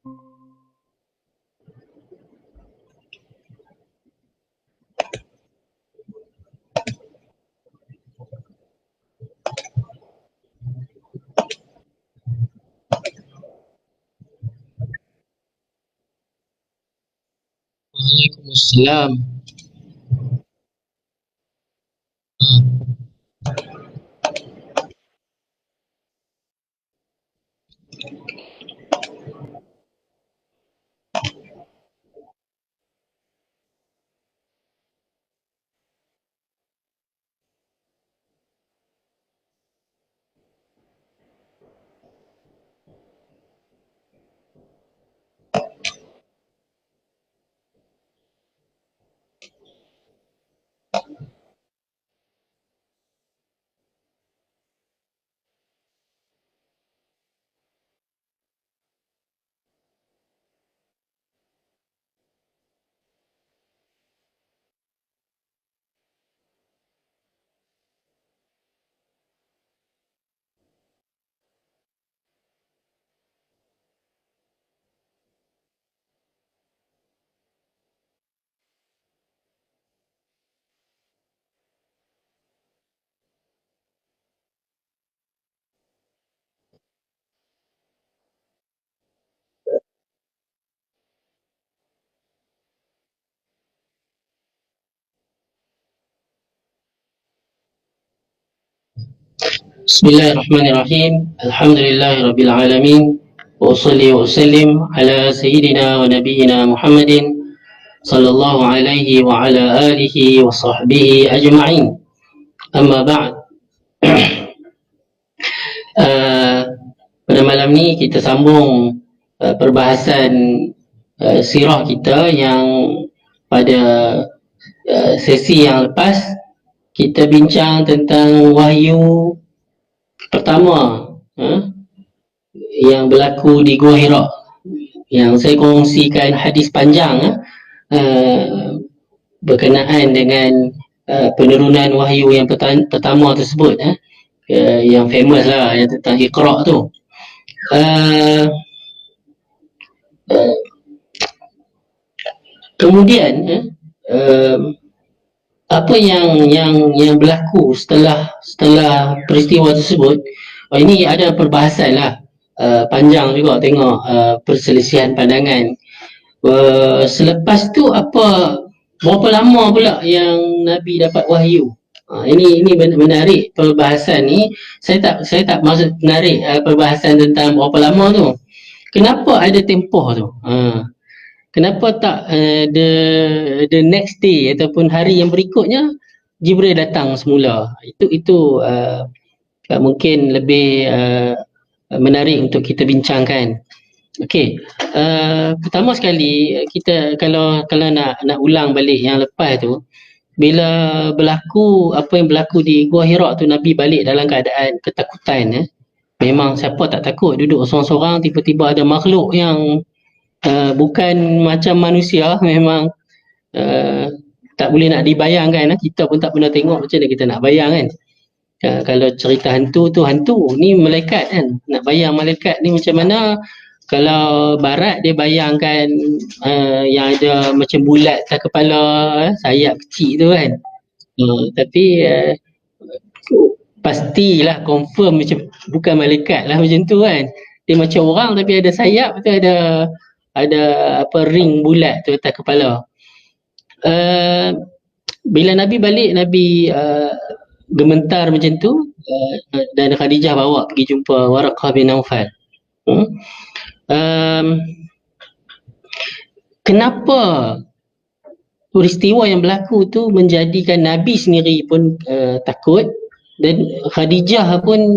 Waalaikumsalam. Bismillahirrahmanirrahim. Alhamdulillahirabbil alamin. Wa ushalli wa usallim ala sayyidina wa nabiyyina Muhammadin sallallahu alaihi wa ala alihi wa sahbihi ajma'in. Amma ba'd. Uh, Pada malam ni kita sambung perbahasan sirah kita yang pada sesi yang lepas kita bincang tentang wahyu pertama yang berlaku di Gua Hira, yang saya kongsikan hadis panjang berkenaan dengan penurunan wahyu yang pertama tersebut, yang famous lah, yang tentang Iqra tu. Kemudian apa yang berlaku setelah peristiwa tersebut. Ini ada perbahasan lah, panjang juga tengok perselisihan pandangan. Selepas tu berapa lama pula yang Nabi dapat wahyu? Ini menarik perbahasan ni. Saya tak maksud menarik perbahasan tentang berapa lama tu. Kenapa ada tempoh tu? Kenapa tak the next day ataupun hari yang berikutnya Jibril datang semula? Itu mungkin lebih menarik untuk kita bincangkan. Okey, pertama sekali kita kalau nak ulang balik yang lepas tu, bila berlaku apa yang berlaku di Gua Hira tu, Nabi balik dalam keadaan ketakutan. Memang siapa tak takut duduk seorang-seorang, tiba-tiba ada makhluk yang bukan macam manusia. Memang tak boleh nak dibayangkan. Kita pun tak pernah tengok, macam mana kita nak bayang kan. Kalau cerita hantu tu hantu, ni malaikat kan. Nak bayang malaikat ni macam mana. Kalau barat dia bayangkan yang ada macam bulat atas kepala, sayap kecil tu kan. Tapi pastilah confirm macam bukan malaikat lah macam tu kan. Dia macam orang tapi ada sayap tu, ada apa ring bulat tu atas kepala. Bila Nabi balik, Nabi gementar macam tu, dan Khadijah bawa pergi jumpa Waraqah bin Naufal. Kenapa peristiwa yang berlaku tu menjadikan Nabi sendiri pun takut, dan Khadijah pun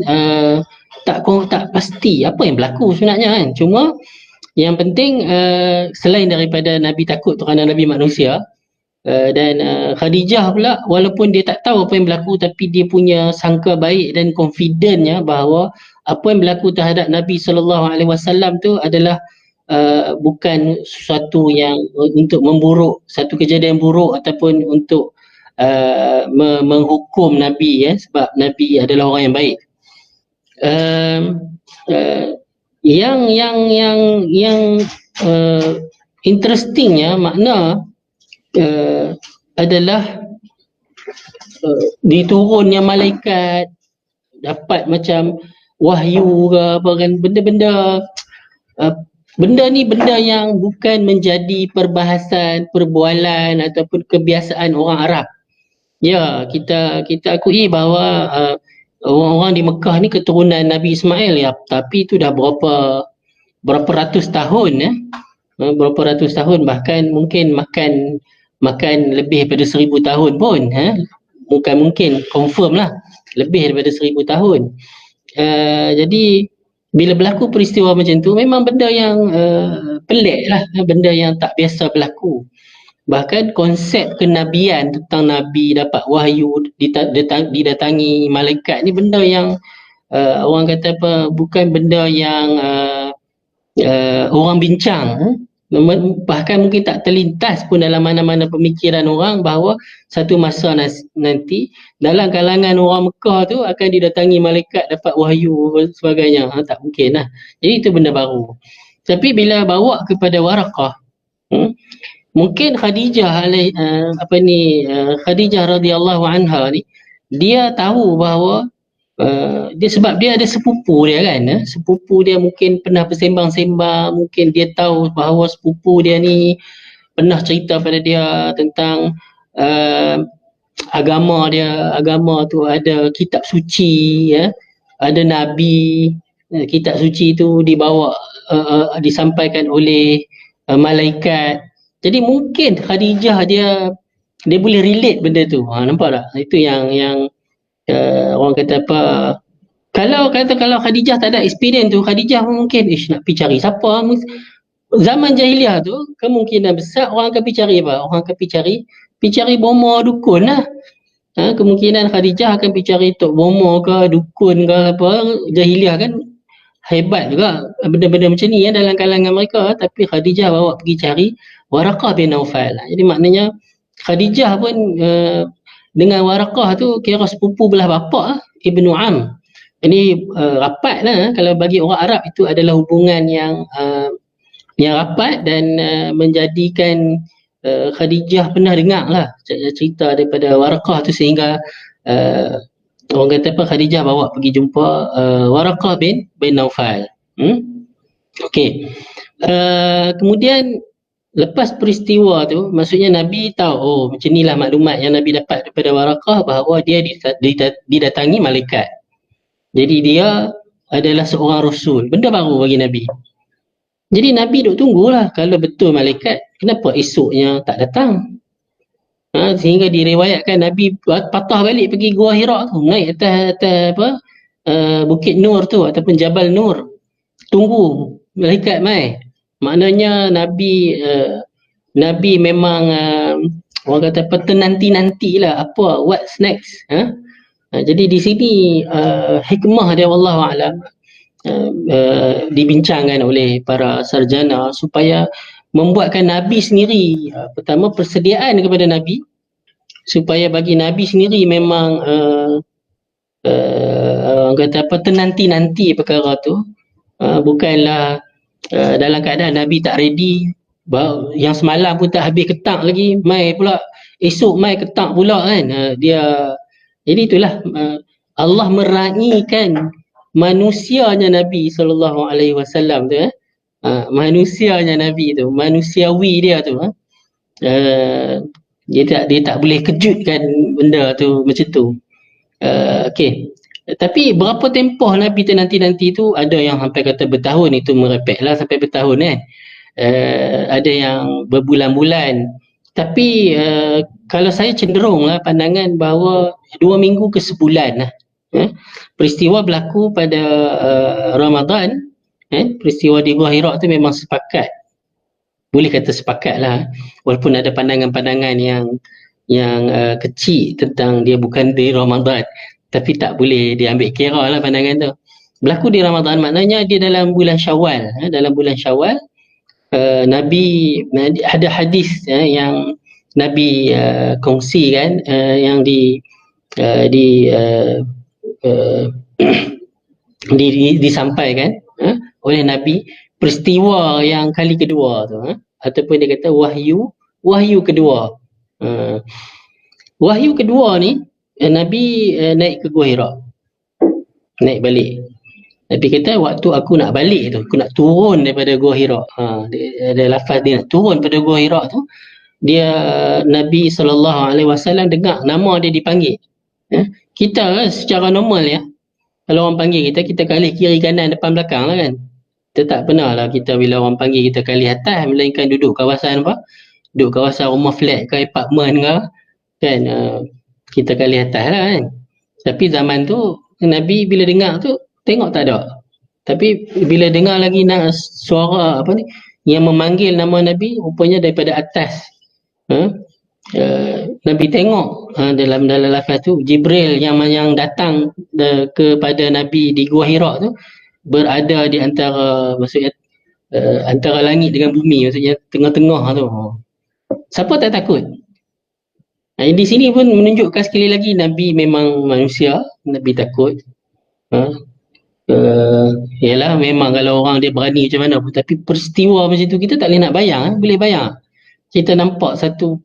tak pasti apa yang berlaku sebenarnya kan. Cuma yang penting selain daripada Nabi takut kerana Nabi manusia, dan Khadijah pula walaupun dia tak tahu apa yang berlaku, tapi dia punya sangka baik dan confidentnya bahawa apa yang berlaku terhadap Nabi SAW tu adalah bukan sesuatu yang untuk memburuk, satu kejadian buruk ataupun untuk menghukum Nabi, sebab Nabi adalah orang yang baik. yang uh, interestingnya makna adalah diturunnya malaikat, dapat macam wahyu ke apa kan, benda-benda uh, benda ni benda yang bukan menjadi perbahasan, perbualan ataupun kebiasaan orang Arab. Ya, kita akui bahawa orang-orang di Mekah ni keturunan Nabi Ismail ya, tapi itu dah berapa ratus tahun ya. Berapa ratus tahun, bahkan mungkin makan lebih daripada 1,000 tahun pun bukan mungkin, confirm lah lebih daripada 1,000 tahun. Jadi bila berlaku peristiwa macam tu memang benda yang pelik lah, benda yang tak biasa berlaku. Bahkan konsep kenabian tentang Nabi dapat wahyu, didatangi malaikat ni benda yang orang kata apa, bukan benda yang orang bincang. Bahkan mungkin tak terlintas pun dalam mana-mana pemikiran orang bahawa satu masa nanti dalam kalangan orang Mekah tu akan didatangi malaikat dapat wahyu dan sebagainya. Tak mungkin lah. Jadi itu benda baru. Tapi bila bawa kepada Waraqah, mungkin Khadijah Khadijah radhiyallahu anha ni, dia tahu bahawa dia sebab dia ada sepupu dia kan, sepupu dia mungkin pernah bersembang-sembang, mungkin dia tahu bahawa sepupu dia ni pernah cerita pada dia tentang agama tu ada kitab suci ya, ada nabi, kitab suci tu dibawa disampaikan oleh malaikat. Jadi mungkin Khadijah dia boleh relate benda tu. Nampak tak? Itu yang orang kata apa, kalau Khadijah tak ada experience tu, Khadijah pun mungkin nak pergi cari siapa. Zaman jahiliah tu kemungkinan besar orang akan pergi cari apa? Orang akan pergi cari bomo dukun lah. Kemungkinan Khadijah akan pergi cari tok bomo ke dukun ke apa. Jahiliah kan hebat juga benda-benda macam ni ya dalam kalangan mereka, tapi Khadijah bawa pergi cari Waraqah bin Naufal. Jadi maknanya Khadijah pun dengan Waraqah tu kira sepupu belah bapa, Ibnu Am. Ini rapat lah. Kalau bagi orang Arab itu adalah hubungan yang rapat dan menjadikan Khadijah pernah dengar lah cerita daripada Waraqah tu sehingga orang kata apa, Khadijah bawa pergi jumpa Waraqah bin Naufal. Okey. Kemudian lepas peristiwa tu, maksudnya Nabi tahu, macam inilah maklumat yang Nabi dapat daripada Waraqah bahawa dia didatangi malaikat. Jadi dia adalah seorang rasul. Benda baru bagi Nabi. Jadi Nabi duk tunggulah kalau betul malaikat, kenapa esoknya tak datang? Sehingga diriwayatkan Nabi patah balik pergi Gua Hira tu, naik atas apa? Bukit Nur tu ataupun Jabal Nur. Tunggu malaikat mai. Maknanya Nabi memang orang kata apa, nanti-nantilah apa what's next. Jadi di sini hikmah dia wallahu a'lam dibincangkan oleh para sarjana supaya membuatkan Nabi sendiri pertama persediaan kepada Nabi, supaya bagi Nabi sendiri memang orang kata apa, nanti perkara tu, bukanlah dalam keadaan Nabi tak ready, yang semalam pun tak habis ketak lagi, mai pula esok mai ketak pula kan. Jadi itulah Allah meraihkan manusianya Nabi SAW tu manusianya Nabi tu, manusiawi dia tu dia tak boleh kejutkan benda tu macam tu. Okey. Tapi berapa tempoh Nabi tu nanti tu, ada yang sampai kata bertahun, itu merepek lah sampai bertahun kan. Ada yang berbulan-bulan. Tapi kalau saya cenderung lah pandangan bahawa 2 minggu ke sebulan lah. Peristiwa berlaku pada Ramadan. Peristiwa di Gua Hira tu memang sepakat. Boleh kata sepakat lah. Walaupun ada pandangan-pandangan yang kecil tentang dia bukan di Ramadan. Tapi tak boleh diambil kira lah pandangan tu. Berlaku di Ramadan maknanya dia dalam bulan Syawal. Dalam bulan Syawal, Nabi ada hadis yang Nabi kongsikan yang disampaikan oleh Nabi peristiwa yang kali kedua tu, ataupun dia kata wahyu kedua. Ha. Wahyu kedua ni Nabi naik ke Gua Hira, naik balik. Nabi kata waktu aku nak balik tu, aku nak turun daripada Gua Hira. Ada lafaz dia nak turun pada Gua Hira tu, dia Nabi SAW dengar nama dia dipanggil. Kita secara normal ya, kalau orang panggil kita, kita kalih kiri kanan depan belakang lah kan. Kita tak pernah lah kita bila orang panggil kita kalih atas, melainkan duduk kawasan apa? Duduk kawasan rumah flat ke apartment ke kan, kita kalih atas lah kan. Tapi zaman tu Nabi bila dengar tu tengok tak ada. Tapi bila dengar lagi suara apa ni yang memanggil nama Nabi, rupanya daripada atas. Nabi tengok dalam lafaz tu Jibril yang datang kepada Nabi di Gua Hira tu berada di antara, maksudnya antara langit dengan bumi, maksudnya tengah-tengah tu. Siapa tak takut? Di sini pun menunjukkan sekali lagi Nabi memang manusia, Nabi takut. Yalah, memang kalau orang dia berani macam mana pun, tapi peristiwa macam tu kita tak boleh nak bayang. Boleh bayang kita nampak satu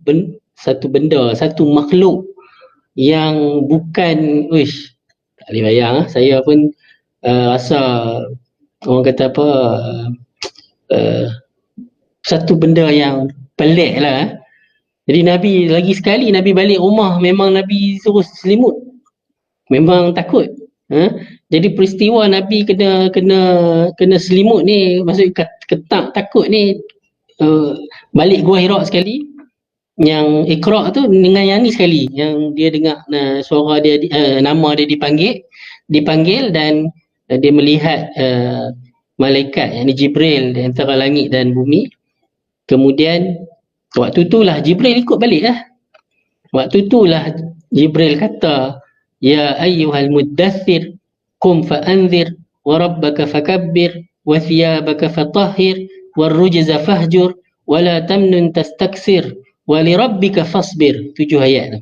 benda, satu makhluk yang bukan, tak boleh bayang. Saya pun rasa orang kata apa, satu benda yang pelik lah. Jadi Nabi lagi sekali Nabi balik rumah, memang Nabi suruh selimut, memang takut. Jadi peristiwa Nabi kena selimut ni, maksud ketak takut ni, balik Gua Hira sekali, yang Iqra tu dengan yang ni sekali, yang dia dengar suara dia, nama dia dipanggil dan dia melihat malaikat yang Jibril di antara langit dan bumi. Kemudian waktu itulah Jibril ikut balik lah. Waktu itulah Jibril kata, ya ayyuhal muddathir qum fa'anzir wa rabbaka fakabbir wa thiyabaka fatahhir wa rujza fahjur wa la tamnun tastaksir wa li rabbika fasbir. 7 ayat tu.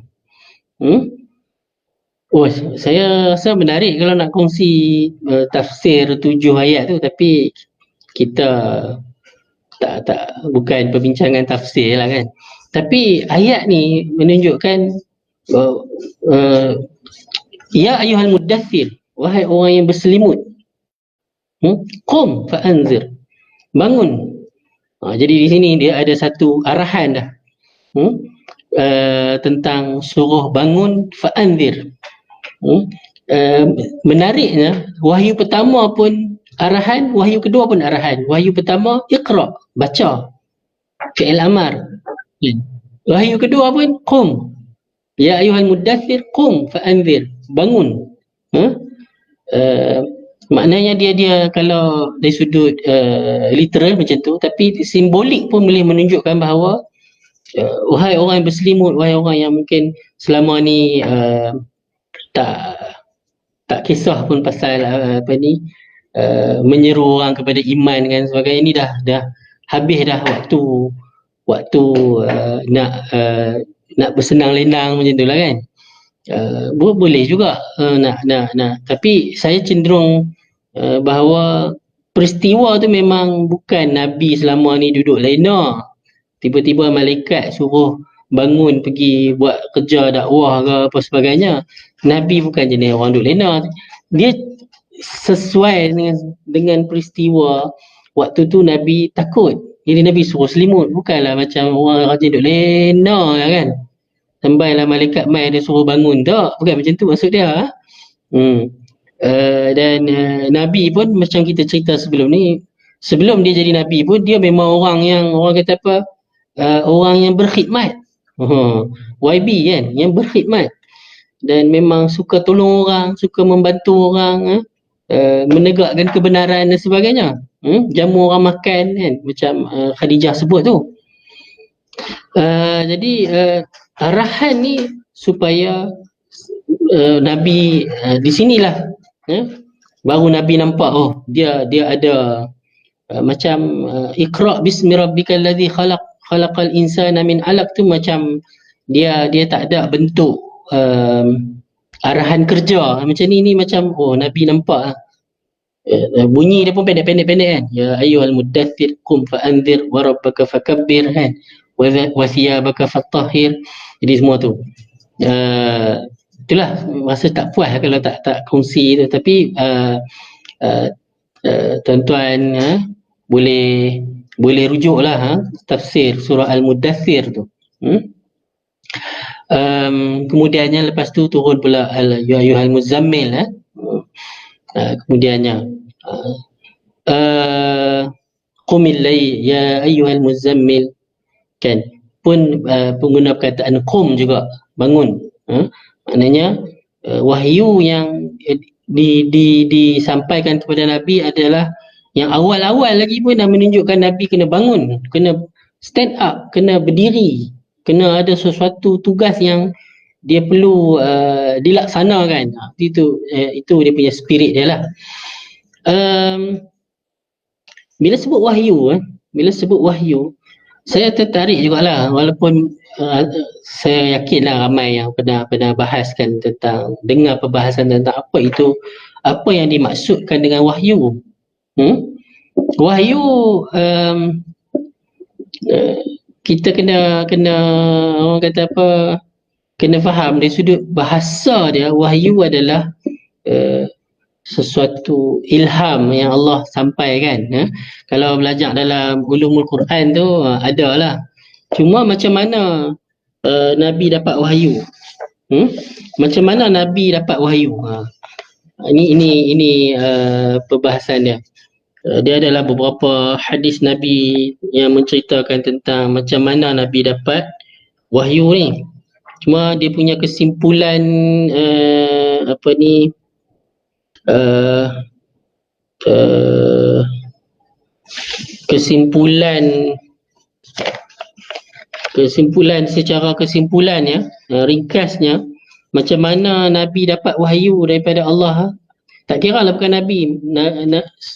Saya rasa menarik kalau nak kongsi tafsir 7 ayat tu, tapi kita bukan perbincangan tafsir lah kan. Tapi ayat ni menunjukkan ya ayyuhal muddathir, wahai orang yang berselimut, qum fa'anzir, bangun. Jadi di sini dia ada satu arahan dah, tentang suruh bangun, fa'anzir. Menariknya wahyu pertama pun arahan, wahyu kedua pun arahan. Wahyu pertama Iqra, baca, fi'il amar. Wahyu kedua pun qum, ya ayyuhal muddathir qum fa'anzir, bangun. Maknanya dia kalau dari sudut literal macam tu, tapi simbolik pun boleh menunjukkan bahawa wahai orang yang berselimut, wahai orang yang mungkin selama ni tak kisah pun pasal menyeru orang kepada iman dan sebagainya, ini dah habis dah waktu nak bersenang lenang macam tu lah kan. Boleh juga nak tapi saya cenderung bahawa peristiwa tu memang bukan Nabi selama ni duduk lena, tiba-tiba malaikat suruh bangun pergi buat kerja dakwah ke apa sebagainya. Nabi bukan jenis orang duduk lena, dia sesuai dengan peristiwa waktu tu Nabi takut, jadi Nabi suruh selimut, bukanlah macam orang rajin duduk lena kan, sampailah malaikat mai dia suruh bangun, tak, bukan macam tu maksud dia. Dan Nabi pun macam kita cerita sebelum ni, sebelum dia jadi Nabi pun dia memang orang kata apa, orang yang berkhidmat, YB kan, yang berkhidmat, dan memang suka tolong orang, suka membantu orang, menegakkan kebenaran dan sebagainya, jamu orang makan kan, macam Khadijah sebut tu. Jadi arahan ni supaya Nabi di sinilah baru Nabi nampak, dia ada macam Iqra bismi rabbikal ladzi khalaqal insana min 'alaq tu, macam dia tak ada bentuk arahan kerja macam ni macam Nabi nampak bunyi dia pun pendek-pendek kan. Ya ayyuhal muddaththir qum fa'anzir wa rabbaka fakabbir kan. Wa thiyabaka fatahhir. Jadi semua tu. Uh, itulah rasa tak puas kalau tak kongsi tu, tapi tuan-tuan boleh rujuklah tafsir surah Al-Muddathir tu. Kemudiannya lepas tu turun pula ya ayyuhal muzammil kemudiannya qumil layl ya ayyuhal muzammil kan, pun pengguna perkataan qum juga, bangun. Maknanya wahyu yang disampaikan kepada Nabi adalah yang awal-awal lagi pun dah menunjukkan Nabi kena bangun, kena stand up, kena berdiri, kena ada sesuatu tugas yang dia perlu dilaksanakan. Itu dia punya spirit dia lah. Bila sebut wahyu, saya tertarik jugalah, walaupun saya yakinlah ramai yang pernah bahaskan tentang, dengar perbahasan tentang apa yang dimaksudkan dengan wahyu. Wahyu kita kena orang kata apa, kena faham dari sudut bahasa dia. Wahyu adalah sesuatu ilham yang Allah sampaikan. Kalau belajar dalam ulumul Quran tu adalah. Cuma macam mana Nabi dapat wahyu? Macam mana Nabi dapat wahyu? Ini perbahasan dia. Dia adalah beberapa hadis Nabi yang menceritakan tentang macam mana Nabi dapat wahyu ni. Cuma dia punya kesimpulan kesimpulan ya, ringkasnya macam mana Nabi dapat wahyu daripada Allah. Tak kira lah bukan Nabi,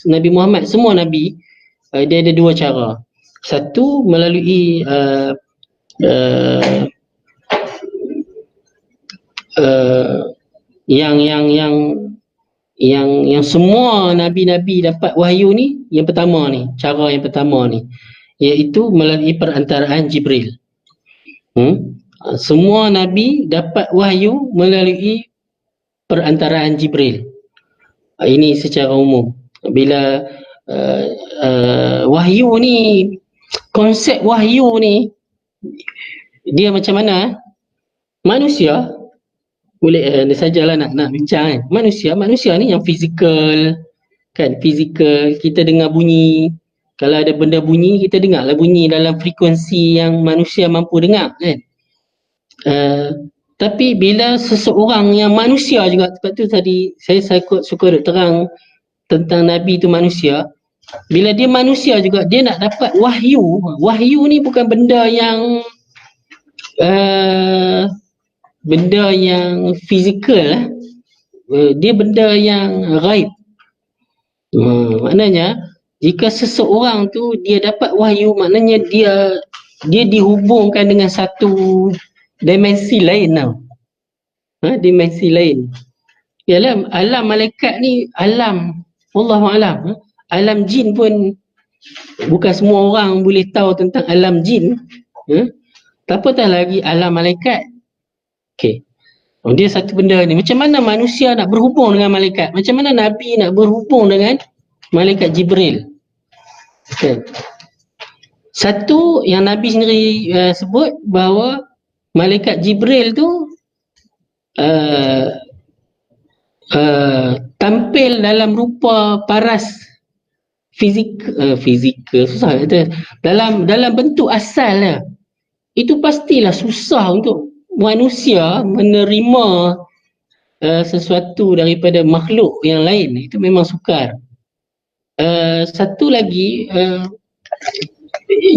Nabi Muhammad, semua Nabi dia ada dua cara. Satu melalui yang semua Nabi-Nabi dapat wahyu ni, cara yang pertama ni, iaitu melalui perantaraan Jibril. Semua Nabi dapat wahyu melalui perantaraan Jibril. Ini secara umum. Bila wahyu ni, konsep wahyu ni dia macam mana? Manusia boleh sajalah nak bincang kan. Manusia ni yang fizikal kan, fizikal, kita dengar bunyi. Kalau ada benda bunyi, kita dengarlah bunyi dalam frekuensi yang manusia mampu dengar kan. Tapi bila seseorang yang manusia juga, sebab tu tadi saya suka terang tentang Nabi tu manusia. Bila dia manusia juga, dia nak dapat wahyu. Wahyu ni bukan benda yang fizikal. Dia benda yang ghaib. Maknanya jika seseorang tu dia dapat wahyu, maknanya dia dihubungkan dengan satu dimensi lain tau. Dimensi lain. Yalah, alam malaikat ni alam, Wallahualam. Alam jin pun bukan semua orang boleh tahu tentang alam jin. Apatah lagi alam malaikat. Okey. Dia satu benda ni. Macam mana manusia nak berhubung dengan malaikat? Macam mana Nabi nak berhubung dengan malaikat Jibril? Okay. Satu yang Nabi sendiri sebut bahawa malaikat Jibril tu tampil dalam rupa paras fizikal susah kata, dalam bentuk asalnya. Itu pastilah susah untuk manusia menerima sesuatu daripada makhluk yang lain. Itu memang sukar. Satu lagi,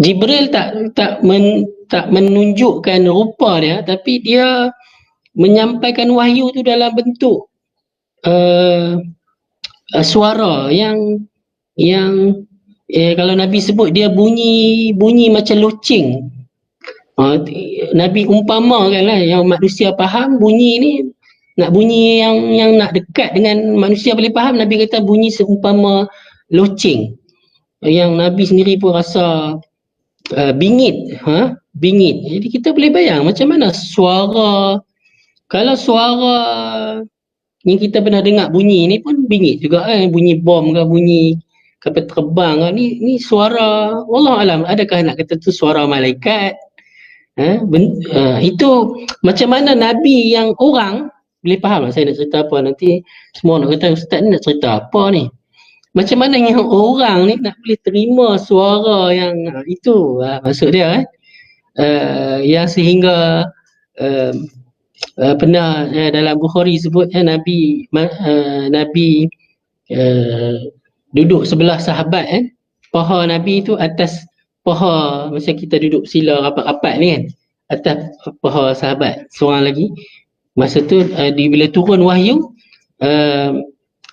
Jibril tak menunjukkan rupa dia, tapi dia menyampaikan wahyu tu dalam bentuk suara yang kalau Nabi sebut dia bunyi macam loceng. Nabi umpamakan lah, yang manusia faham bunyi ni nak bunyi yang nak dekat dengan manusia boleh faham, Nabi kata bunyi seumpama loceng, yang Nabi sendiri pun rasa bingit, bingit. Jadi kita boleh bayang macam mana suara, kalau suara yang kita pernah dengar bunyi ni pun bingit juga, bunyi bom ke, bunyi kapal terbang ke, ni suara wallahu alam, adakah nak kata tu suara malaikat, itu macam mana Nabi yang orang boleh faham lah saya nak cerita apa. Nanti semua nak kata ustaz ni nak cerita apa ni, macam mana yang orang ni nak boleh terima suara yang itu, maksud dia yang sehingga uh, pernah dalam Bukhari sebut Nabi uh, duduk sebelah sahabat, paha Nabi tu atas paha, macam kita duduk sila rapat-rapat ni kan, atas paha sahabat seorang lagi. Masa tu bila turun wahyu, uh,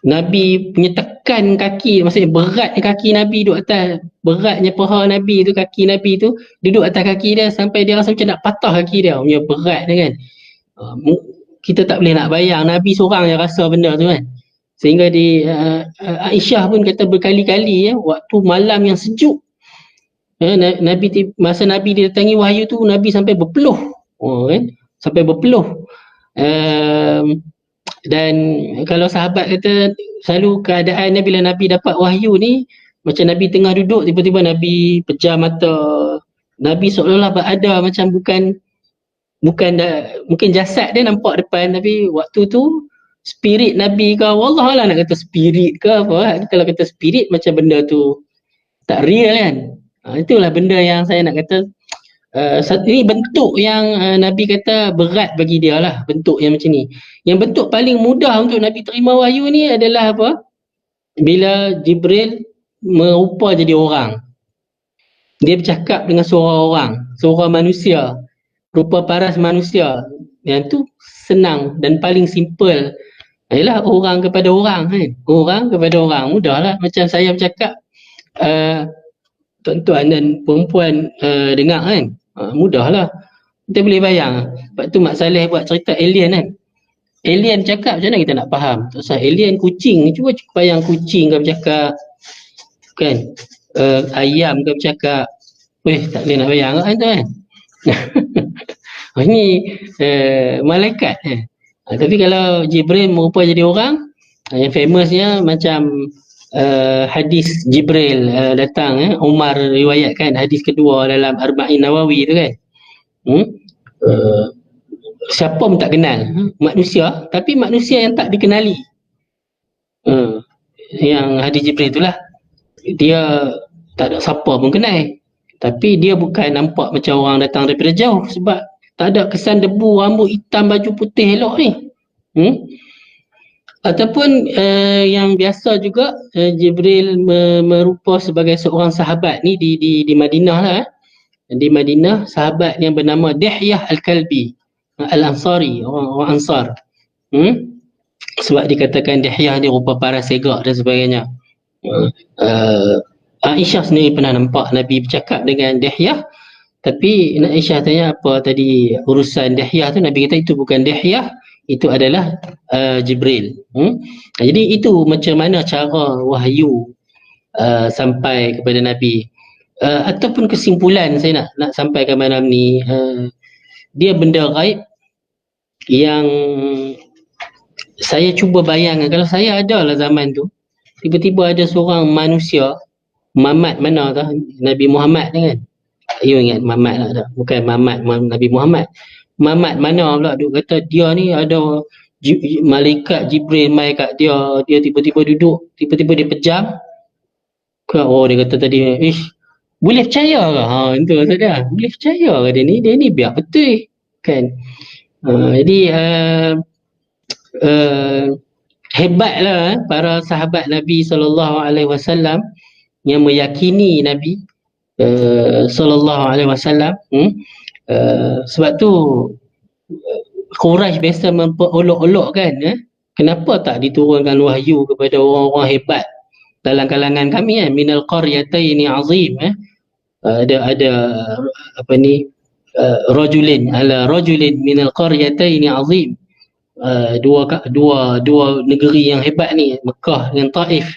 Nabi punya tekan kaki, maksudnya beratnya kaki Nabi duduk atas, beratnya paha Nabi tu, kaki Nabi tu duduk atas kaki dia sampai dia rasa macam nak patah kaki dia, punya berat dia kan. Kita tak boleh nak bayang, Nabi seorang yang rasa benda tu kan. Sehingga Aisyah pun kata berkali-kali waktu malam yang sejuk, masa Nabi didatangi wahyu tu, Nabi sampai berpeluh, kan? Sampai berpeluh. Dan kalau sahabat kata selalu keadaannya bila Nabi dapat wahyu ni, macam Nabi tengah duduk, tiba-tiba Nabi pejam mata, Nabi seolah-olah berada macam bukan mungkin jasad dia nampak depan, tapi waktu tu spirit Nabi ke, wallahualam nak kata spirit ke apa, kalau kata spirit macam benda tu tak real kan. Itulah benda yang saya nak kata, ini bentuk yang Nabi kata berat bagi dia lah, bentuk yang macam ni. Yang bentuk paling mudah untuk Nabi terima wahyu ni adalah apa? Bila Jibril merupa jadi orang, dia bercakap dengan suara orang, suara manusia, rupa paras manusia. Yang tu senang dan paling simple, ialah orang kepada orang kan. Orang kepada orang, mudahlah. Macam saya bercakap, tuan-tuan dan perempuan dengar kan, mudahlah. Kita boleh bayang. Sebab tu Mak Saleh buat cerita alien kan. Alien cakap macam mana kita nak faham? Tak usah alien kucing, cuba bayang kucing ke bercakap kan, ayam ke bercakap, tak boleh nak bayang kan tu kan. Ini malaikat tapi kalau Jibril merupa jadi orang, yang famousnya macam hadis Jibril datang, Umar riwayatkan hadis kedua dalam Arba'in Nawawi tu kan. Siapa pun tak kenal manusia, tapi manusia yang tak dikenali, yang hadis Jibril itulah, dia tak ada siapa pun kenal, tapi dia bukan nampak macam orang datang daripada jauh, sebab tak ada kesan debu, rambut hitam, baju putih elok ni. Ataupun yang biasa juga, Jibril merupa sebagai seorang sahabat ni di Madinah lah. Di Madinah, sahabat yang bernama Dihyah Al-Kalbi Al-Ansari, orang Ansar. Sebab dikatakan Dihyah ni rupa para segak dan sebagainya. Aisyah sendiri pernah nampak Nabi bercakap dengan Dihyah, tapi Aisyah tanya apa tadi urusan Dihyah tu, Nabi kata itu bukan Dihyah, itu adalah Jibril. Jadi itu macam mana cara wahyu sampai kepada Nabi. Ataupun kesimpulan saya nak sampaikan malam ni, dia benda gaib yang saya cuba bayangkan. Kalau saya ada lah zaman tu, tiba-tiba ada seorang manusia, Muhammad mana tu, Nabi Muhammad ni kan, you ingat Muhammad lah tak? Bukan Muhammad Nabi Muhammad, Muhammad mana pula duk kata dia ni ada malaikat Jibril mai kat dia, dia tiba-tiba duduk, tiba-tiba dia pejam. Dia kata tadi, boleh percaya ke? Itu maksud dia, boleh percaya ke dia ni biar betul kan. Jadi hebatlah para sahabat Nabi SAW yang meyakini Nabi SAW. Sebab tu Quraisy biasa memperolok-olokkan, kenapa tak diturunkan wahyu kepada orang-orang hebat dalam kalangan kami kan, minal qaryataini azim. Ada apa ni, rajulin ala rajulin minal qaryataini azim, dua negeri yang hebat ni, Mekah dengan Taif.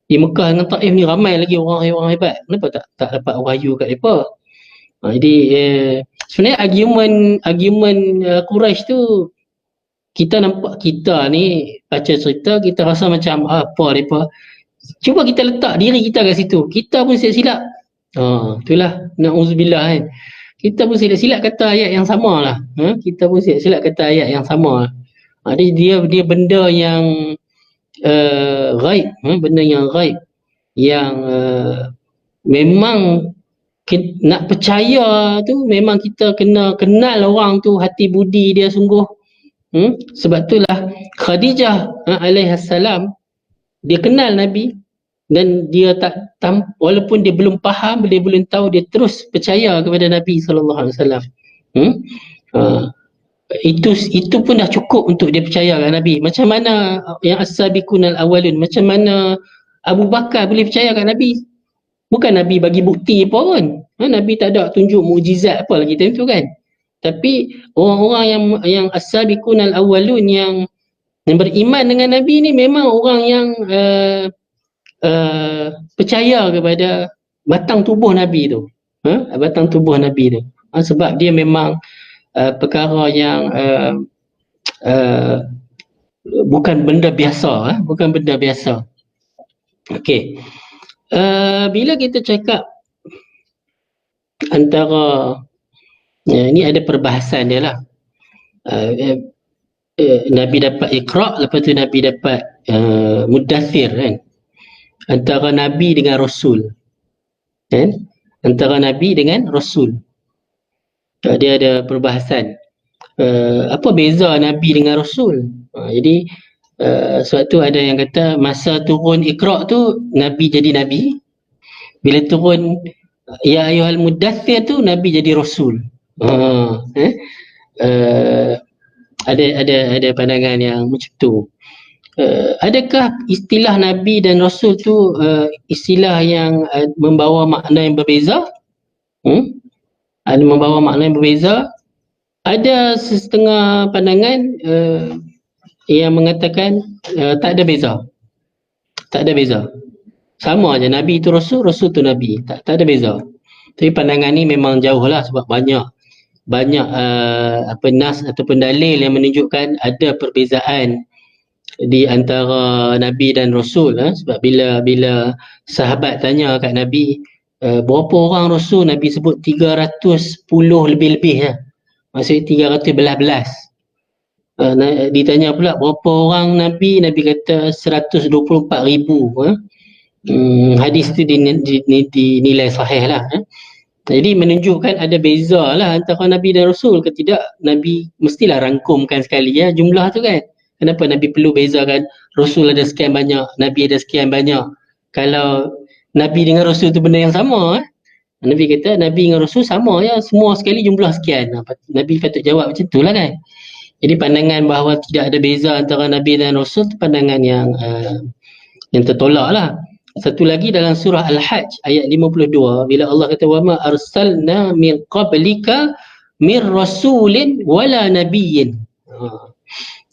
Di Mekah dengan Taif ni ramai lagi orang hebat. Kenapa tak dapat wahyu kat mereka? Jadi sebenarnya argument Quraisy tu, kita nampak, kita ni baca cerita kita rasa macam apa mereka. Cuba kita letak diri kita kat situ. Kita pun silap-silap. Itulah na'udzubillah kan. Kita pun silap-silap kata ayat yang sama lah. Kita pun silap-silap kata ayat yang sama. Dia benda yang ghaib, benda yang ghaib, yang memang nak percaya tu memang kita kena kenal orang tu, hati budi dia sungguh. Sebab itulah Khadijah alaihissalam, dia kenal Nabi, dan dia walaupun dia belum faham, dia belum tahu, dia terus percaya kepada Nabi sallallahu alaihi wasallam. Itu pun dah cukup untuk dia percaya kat Nabi. Macam mana yang as-sabiqun al-awwalun, macam mana Abu Bakar boleh percaya kat Nabi? Bukan Nabi bagi bukti apa pun. Nabi tak ada tunjuk mukjizat apa lagi time tu kan. Tapi orang-orang yang as-sabiqun al-awwalun, yang beriman dengan Nabi ni, memang orang yang percaya kepada batang tubuh Nabi tu. Batang tubuh Nabi tu. Sebab dia memang perkara yang bukan benda biasa, bukan benda biasa. Okey. Bila kita cakap antara ni ada perbahasan dia lah. Nabi dapat Iqra', lepas tu Nabi dapat Muddathir kan. Antara Nabi dengan Rasul kan? Antara Nabi dengan Rasul, dia ada perbahasan. Apa beza Nabi dengan Rasul? Jadi sebab tu ada yang kata masa turun Iqra' tu Nabi jadi Nabi, bila turun Ya Ayyuhal Muddathir tu Nabi jadi Rasul. Ada pandangan yang macam tu. Adakah istilah Nabi dan Rasul tu istilah yang membawa makna yang berbeza? Ada membawa makna yang berbeza. Ada setengah pandangan yang mengatakan tak ada beza. Tak ada beza. Sama aja, Nabi itu Rasul, Rasul tu Nabi. Tak ada beza. Tapi pandangan ni memang jauh lah, sebab banyak nas ataupun dalil yang menunjukkan ada perbezaan di antara Nabi dan Rasul. Sebab bila sahabat tanya kat Nabi, berapa orang Rasul, Nabi sebut 310 lebih-lebih. Maksudnya 300 belas-belas. Ditanya pula berapa orang Nabi, Nabi kata 124,000. Hadis tu dinilai sahih lah. Jadi menunjukkan ada beza lah antara Nabi dan Rasul ke tidak. Nabi mestilah rangkumkan sekali jumlah tu kan. Kenapa Nabi perlu bezakan Rasul ada sekian banyak, Nabi ada sekian banyak? Kalau Nabi dengan Rasul tu benda yang sama, Nabi kata Nabi dengan Rasul sama semua sekali jumlah sekian. Nabi patut jawab macam tu lah kan. Jadi pandangan bahawa tidak ada beza antara Nabi dan Rasul tu pandangan yang tertolak lah. Satu lagi dalam surah Al-Hajj ayat 52, bila Allah kata wa ma arsalna min qablika mir rasulin wala nabiyyin.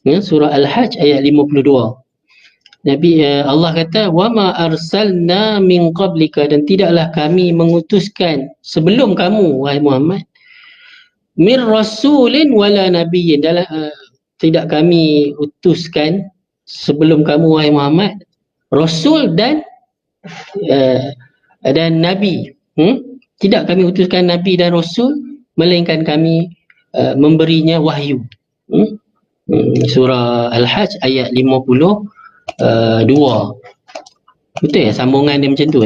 Surah Al-Hajj ayat 52. Allah kata wa ma arsalna min qablika, dan tidaklah kami mengutuskan sebelum kamu wahai Muhammad, mir rasulin wala nabiyyin, tidak kami utuskan sebelum kamu wahai Muhammad rasul dan nabi. Tidak kami utuskan nabi dan rasul melainkan kami memberinya wahyu. Surah Al-Hajj ayat 52. Betul ya sambungan dia macam tu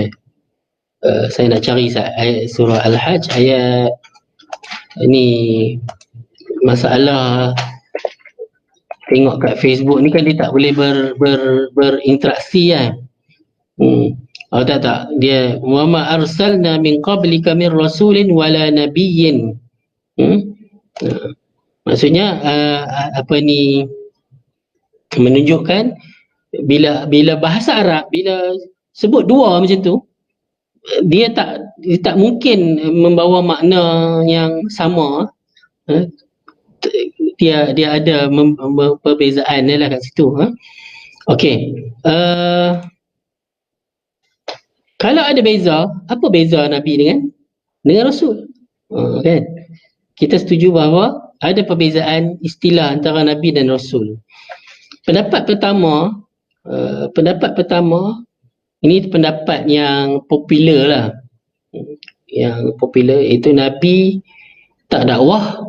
saya nak cari ayat surah Al-Hajj ayat ni. Masalah tengok kat Facebook ni kan dia tak boleh berinteraksi kan. Tak dia wa ma arsalna min qablika min rasulin wala nabiyyin. Maksudnya menunjukkan bila bahasa Arab, bila sebut dua macam tu, dia tak mungkin membawa makna yang sama. dia ada perbezaan dia lah kat situ. Okey. Kalau ada beza, apa beza Nabi dengan Rasul? Kan? Kita setuju bahawa ada perbezaan istilah antara Nabi dan Rasul. Pendapat pertama ini pendapat yang popular lah. Yang popular itu Nabi tak dakwah.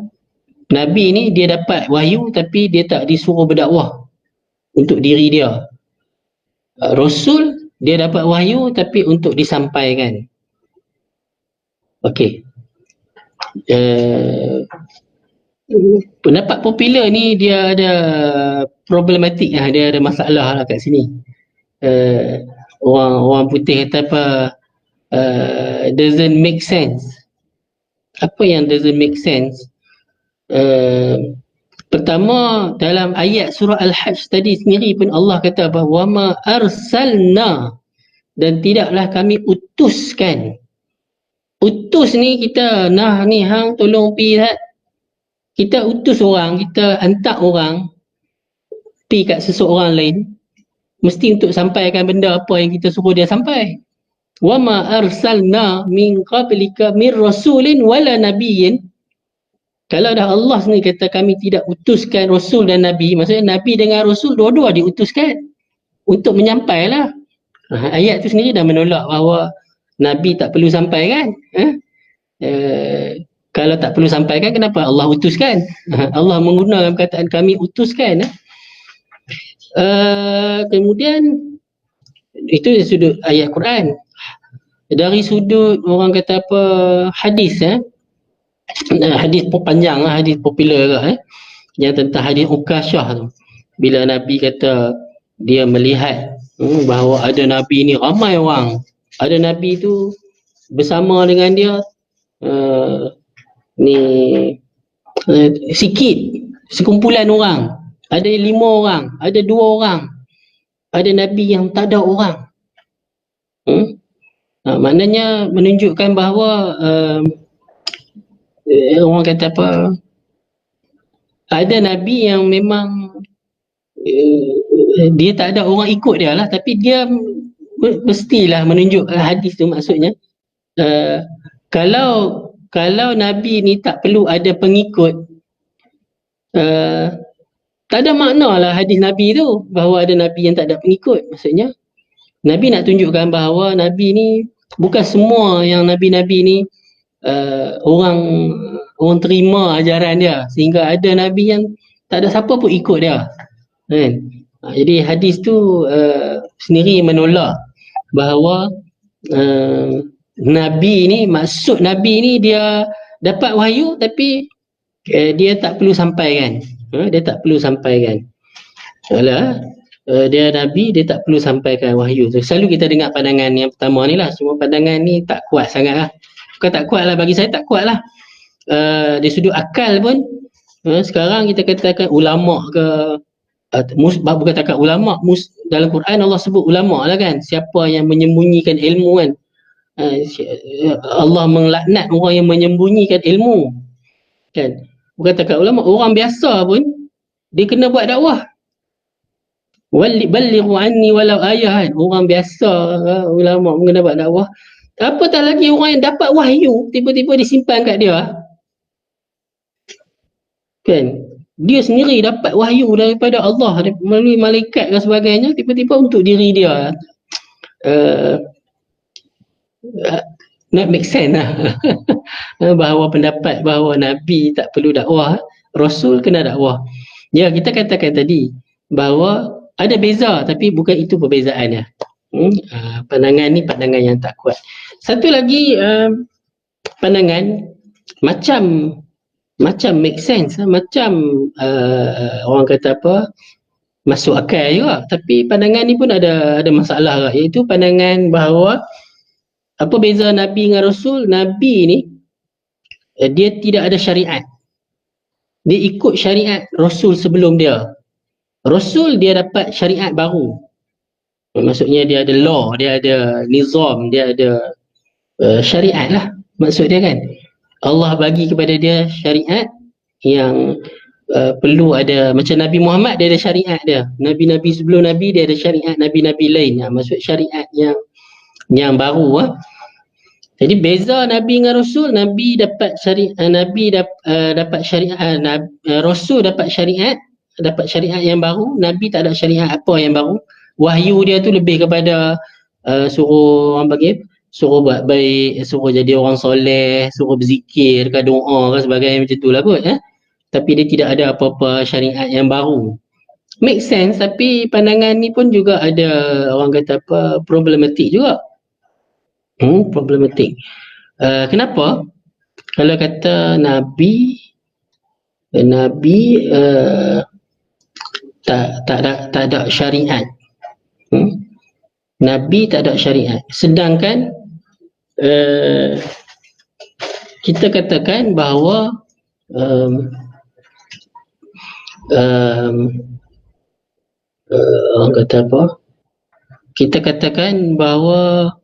Nabi ni dia dapat wahyu tapi dia tak disuruh berdakwah untuk diri dia. Rasul dia dapat wahyu tapi untuk disampaikan. Okey. Pendapat popular ni dia ada problematik lah, dia ada masalah lah kat sini. Orang putih kata apa, doesn't make sense. Apa yang doesn't make sense? Pertama, dalam ayat surah Al-Hajj tadi sendiri pun Allah kata bahawa ma arsalna, dan tidaklah kami utuskan. Utus ni kita ni hang tolong pergi, kita utus orang, kita hantar orang pergi kat seseorang lain mesti untuk sampaikan benda apa yang kita suruh dia sampai. Wa ma arsalna min qablika mir rasulin wala nabiyyin. Kalau dah Allah sendiri kata kami tidak utuskan rasul dan nabi, maksudnya nabi dengan rasul dua-dua diutuskan untuk menyampailah. Ayat tu sendiri dah menolak bahawa nabi tak perlu sampaikan. Kalau tak perlu sampaikan, kenapa Allah utuskan? Allah menggunakan perkataan kami utuskan. Kemudian itu dari sudut ayat Quran. Dari sudut orang kata apa, hadis, hadis panjang lah, hadis popular lah, yang tentang hadis Ukasyah tu, bila Nabi kata dia melihat bahawa ada Nabi ni ramai orang, ada Nabi tu bersama dengan dia sikit, sekumpulan orang, ada 5 orang, ada 2 orang, ada Nabi yang tak ada orang. Maknanya menunjukkan bahawa orang kata apa, ada Nabi yang memang dia tak ada orang ikut dia lah, tapi dia mestilah menunjuk hadis tu, maksudnya kalau Nabi ni tak perlu ada pengikut, tak ada makna lah hadis Nabi tu, bahawa ada Nabi yang tak ada pengikut. Maksudnya Nabi nak tunjukkan bahawa Nabi ni, bukan semua yang Nabi-Nabi ni orang terima ajaran dia, sehingga ada Nabi yang tak ada siapa pun ikut dia, kan? Jadi hadis tu sendiri menolak bahawa Nabi ni, maksud Nabi ni dia dapat wahyu tapi dia tak perlu sampaikan. Dia tak perlu sampaikan. Dia Nabi, dia tak perlu sampaikan wahyu. Selalu kita dengar pandangan yang pertama ni lah. Semua pandangan ni tak kuat sangat lah. Bukan tak kuat lah, bagi saya tak kuat lah. Dari sudut akal pun, sekarang kita katakan ulama' ke, bukan takat ulama', dalam Quran Allah sebut ulama' lah kan, siapa yang menyembunyikan ilmu kan. Allah melaknat orang yang menyembunyikan ilmu kan. Bukan takat ulama', orang biasa pun dia kena buat dakwah. Balighu anni walau ayah kan. Orang biasa, ulama' pun kena buat dakwah. Apatah lagi orang yang dapat wahyu tiba-tiba disimpan kat dia kan. Dia sendiri dapat wahyu daripada Allah melalui malaikat dan sebagainya, tiba-tiba untuk diri dia. Not make sense lah. Bahawa pendapat bahawa Nabi tak perlu dakwah, Rasul kena dakwah. Ya, kita katakan tadi bahawa ada beza, tapi bukan itu perbezaannya. Pandangan ni pandangan yang tak kuat. Satu lagi pandangan macam make sense, macam orang kata apa, masuk akal juga, tapi pandangan ni pun ada masalah, iaitu pandangan bahawa apa beza Nabi dengan Rasul? Nabi ni dia tidak ada syariat, dia ikut syariat Rasul sebelum dia. Rasul dia dapat syariat baru, maksudnya dia ada law, dia ada nizam, dia ada syariat lah maksud dia kan. Allah bagi kepada dia syariat yang perlu ada, macam Nabi Muhammad dia ada syariat dia, nabi-nabi sebelum nabi dia ada syariat nabi-nabi lain. Maksud syariat yang baru Jadi beza nabi dengan rasul, nabi dapat syariat, dapat syariat, rasul dapat syariat yang baru, nabi tak ada syariat apa yang baru. Wahyu dia tu lebih kepada suruh orang panggil, suruh buat baik, suruh jadi orang soleh, suruh berzikir ke doa ke sebagainya macam tu lah kot Tapi dia tidak ada apa-apa syariat yang baru. Make sense, tapi pandangan ni pun juga ada orang kata apa, problematik juga. Problematik. Kenapa? Kalau kata Nabi tak ada syariat. Nabi tak ada syariat. Sedangkan kita katakan bahawa orang kata apa? Kita katakan bahawa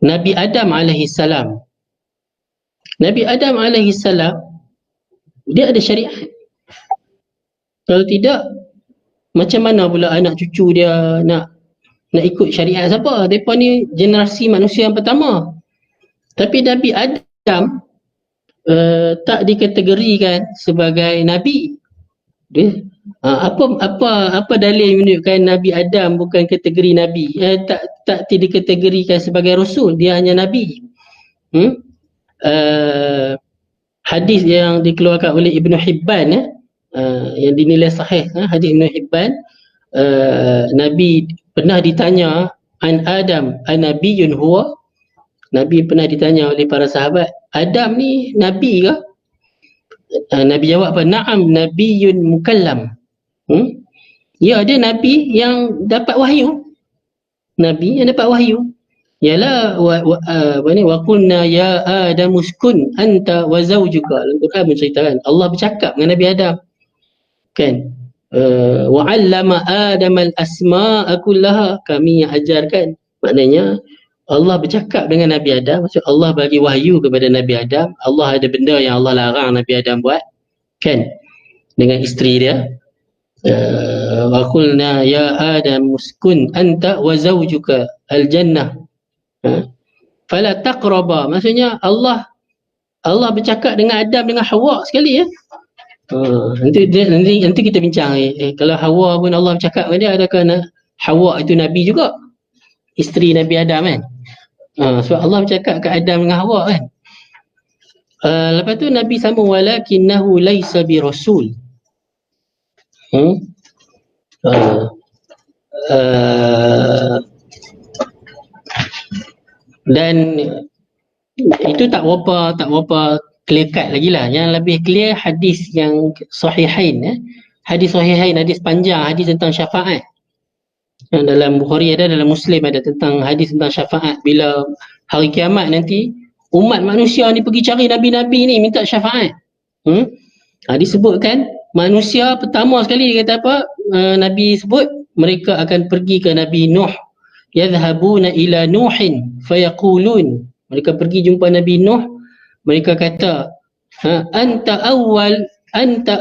Nabi Adam alaihi salam. Nabi Adam alaihi salam dia ada syariat. Kalau tidak, macam mana pula anak cucu dia nak ikut syariat siapa? Mereka ni generasi manusia yang pertama. Tapi Nabi Adam tak dikategorikan sebagai nabi. Apa dalil menunjukkan Nabi Adam bukan kategori nabi? Tak dikategorikan sebagai rasul, dia hanya nabi. Hadis yang dikeluarkan oleh Ibn Hibban yang dinilai sahih, hadis Ibn Hibban, Nabi pernah ditanya an Adam an-nabiyyun huwa. Nabi pernah ditanya oleh para sahabat, Adam ni nabi ke? Nabi jawab apa? Na'am nabiyyun mukallam. Ya, dia nabi yang dapat wahyu. Nabi yang dapat wahyu. Yalah wa qulna ya Adam uskun anta wa zawjuka. Al-Quran menceritakan Allah bercakap dengan Nabi Adam. Kan? Wa 'allama Adam al-asma'a kullaha. Kami yang ajarkan. Maknanya Allah bercakap dengan Nabi Adam, maksud Allah bagi wahyu kepada Nabi Adam. Allah ada benda yang Allah larang Nabi Adam buat, kan, dengan isteri dia. Wa qulna ya Adam uskun anta wa zawjuka al-jannah fala taqraba. Maksudnya Allah bercakap dengan Adam dengan Hawa sekali nanti kita bincang kalau Hawa pun Allah bercakap dengan dia, adakah Hawa itu nabi juga, isteri Nabi Adam kan? Sebab Allah bercakap ke Adam dengan Hawa kan. Lepas tu Nabi sambung walakinnahu laisa bi rasul. Dan itu tak berapa clear cut lagi lah. Yang lebih clear hadis yang sahihain, hadis sahihain, hadis panjang, hadis tentang syafaat. Yang dalam Bukhari ada, dalam Muslim ada, tentang hadis tentang syafaat. Bila hari kiamat nanti umat manusia ni pergi cari nabi-nabi ni minta syafaat. Disebutkan manusia pertama sekali dia kata apa? Nabi sebut mereka akan pergi ke Nabi Nuh. Yadhhabuna ila Nuhin fayaqulun. Mereka pergi jumpa Nabi Nuh, mereka kata anta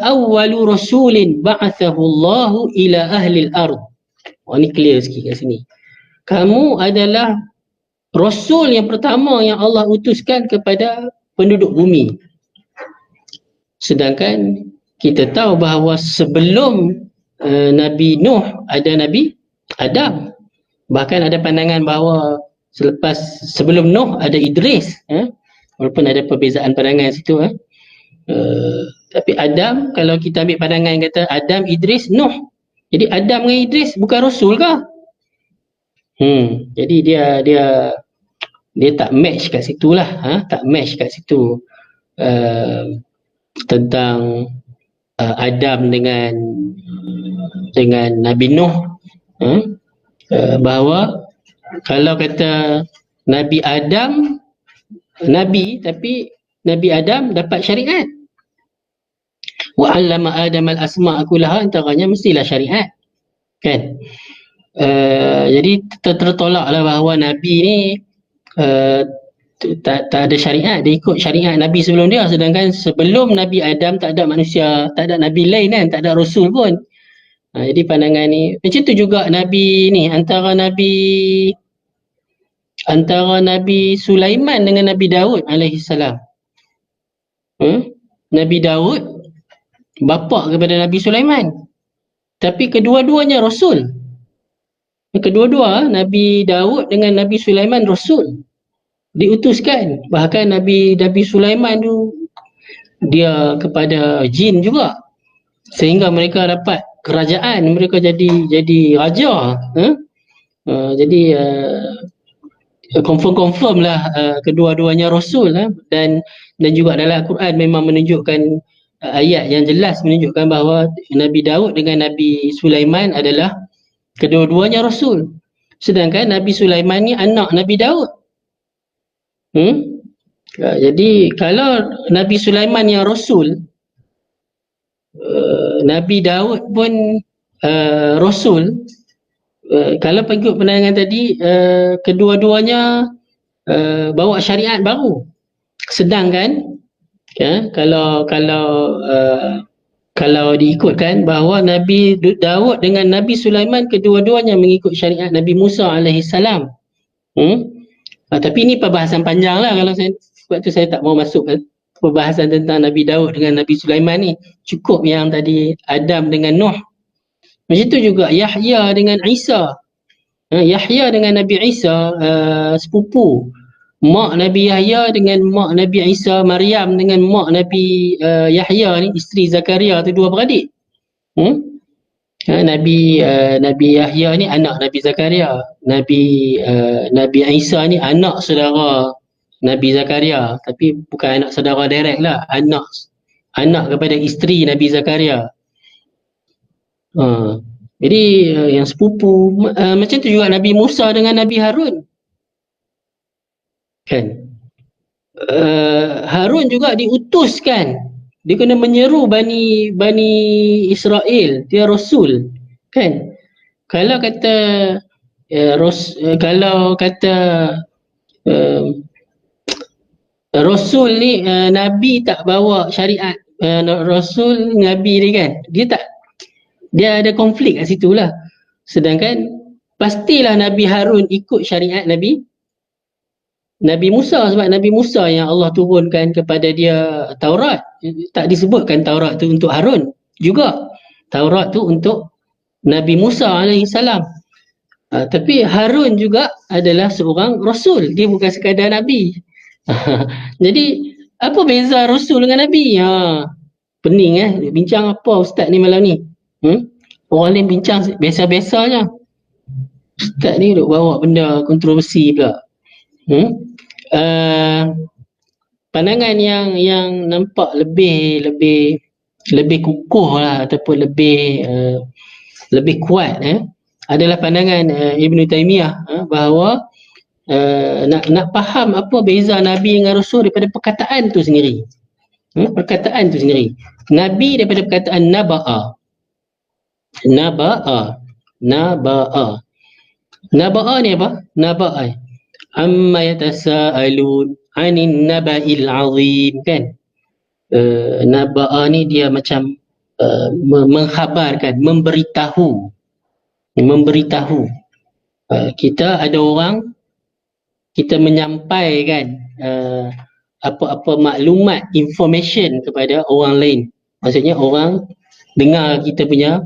awwalu rasulin ba'athahu Allahu ila ahli al-ard. Ini clear sikit kat sini. Kamu adalah rasul yang pertama yang Allah utuskan kepada penduduk bumi. Sedangkan kita tahu bahawa sebelum Nabi Nuh ada Nabi Adam. Bahkan ada pandangan bahawa sebelum Nuh ada Idris. Walaupun ada perbezaan pandangan situ. Tapi Adam, kalau kita ambil pandangan kata Adam, Idris, Nuh. Jadi Adam dengan Idris bukan rasul ke? Jadi dia tak match kat situ lah. Tak match kat situ. Tentang Adam dengan Nabi Nuh. Bahawa kalau kata Nabi Adam Nabi, tapi Nabi Adam dapat syariat. Wa 'allama Adam al-asma'a kullaha, antaranya mestilah syariat. Kan? Jadi tertolaklah bahawa Nabi ni tak ada syariat, dia ikut syariat Nabi sebelum dia, sedangkan sebelum Nabi Adam tak ada manusia, tak ada Nabi lain kan, tak ada Rasul pun. Jadi pandangan ni macam tu juga Nabi ni, antara Nabi Sulaiman dengan Nabi Daud alaihi salam. Nabi Daud bapa kepada Nabi Sulaiman, tapi kedua-duanya Rasul. Kedua-dua Nabi Daud dengan Nabi Sulaiman Rasul, diutuskan. Bahkan Nabi Sulaiman tu dia kepada jin juga, sehingga mereka dapat kerajaan, mereka jadi raja. Jadi confirm lah kedua-duanya Rasul. Dan juga dalam Al-Quran memang menunjukkan ayat yang jelas menunjukkan bahawa Nabi Daud dengan Nabi Sulaiman adalah kedua-duanya Rasul. Sedangkan Nabi Sulaiman ni anak Nabi Daud. Jadi kalau Nabi Sulaiman yang Rasul, Nabi Daud pun Rasul, kalau pengikut pandangan tadi, kedua-duanya bawa syariat baru. Sedangkan kalau diikutkan bahawa Nabi Daud dengan Nabi Sulaiman kedua-duanya mengikut syariat Nabi Musa alaihi salam. Tapi ini perbahasan panjang lah, sebab tu saya tak mau masuk perbahasan tentang Nabi Daud dengan Nabi Sulaiman ni. Cukup yang tadi Adam dengan Nuh. Macam tu juga Yahya dengan Isa. Yahya dengan Nabi Isa sepupu. Mak Nabi Yahya dengan mak Nabi Isa, Maryam dengan mak Nabi Yahya ni, isteri Zakaria tu, dua beradik. Nabi Yahya ni anak Nabi Zakaria. Nabi Isa ni anak saudara Nabi Zakaria, tapi bukan anak saudara direct lah, anak kepada isteri Nabi Zakaria. Jadi yang sepupu. Macam tu juga Nabi Musa dengan Nabi Harun kan. Harun juga diutuskan, dia kena menyeru Bani Israel, dia Rasul kan. Kalau kata Rasul ni Nabi tak bawa syariat, Rasul Nabi ni kan, dia ada konflik kat situ lah. Sedangkan pastilah Nabi Harun ikut syariat Nabi Musa, sebab Nabi Musa yang Allah turunkan kepada dia Taurat. Tak disebutkan Taurat tu untuk Harun juga, Taurat tu untuk Nabi Musa alaihi salam. Tapi Harun juga adalah seorang Rasul, dia bukan sekadar Nabi. Jadi apa beza Rasul dengan Nabi? Pening bincang apa Ustaz ni malam ni. Orang lain bincang biasa-biasa je, Ustaz ni duk bawa benda kontroversi pula. Pandangan yang nampak lebih kukuh lah, ataupun lebih kuat adalah pandangan Ibn Taymiyah, bahawa nak faham apa beza Nabi dengan Rasul daripada perkataan tu sendiri. Perkataan tu sendiri. Nabi daripada perkataan naba'a. Naba'a ni apa? Naba'a amma yatasaalun 'anin naba'il 'azim kan. Naba'a ni dia macam mengkhabarkan, memberitahu. Kita ada orang, kita menyampaikan apa-apa maklumat, information kepada orang lain. Maksudnya orang dengar kita punya,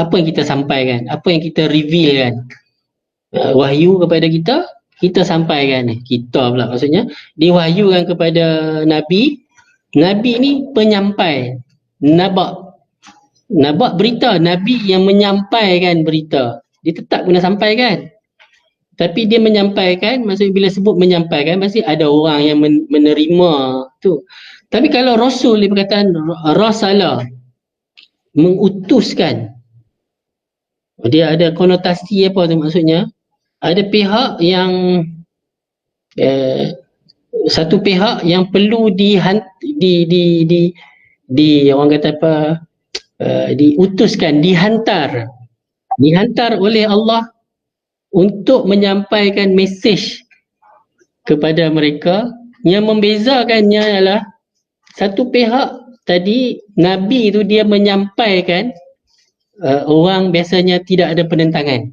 apa yang kita sampaikan, apa yang kita revealkan, wahyu kepada kita sampaikan. Kita pula maksudnya diwahyukan kepada Nabi ni penyampai. Naba berita, Nabi yang menyampaikan berita, dia tetap kena sampaikan. Tapi dia menyampaikan, maksudnya bila sebut menyampaikan, pasti ada orang yang menerima tu. Tapi kalau Rasul, dia perkataan Rasalah, mengutuskan, dia ada konotasi apa tu, maksudnya ada pihak yang satu pihak yang perlu orang kata apa, diutuskan, dihantar oleh Allah untuk menyampaikan mesej kepada mereka. Yang membezakannya ialah satu pihak tadi Nabi itu dia menyampaikan, orang biasanya tidak ada penentangan.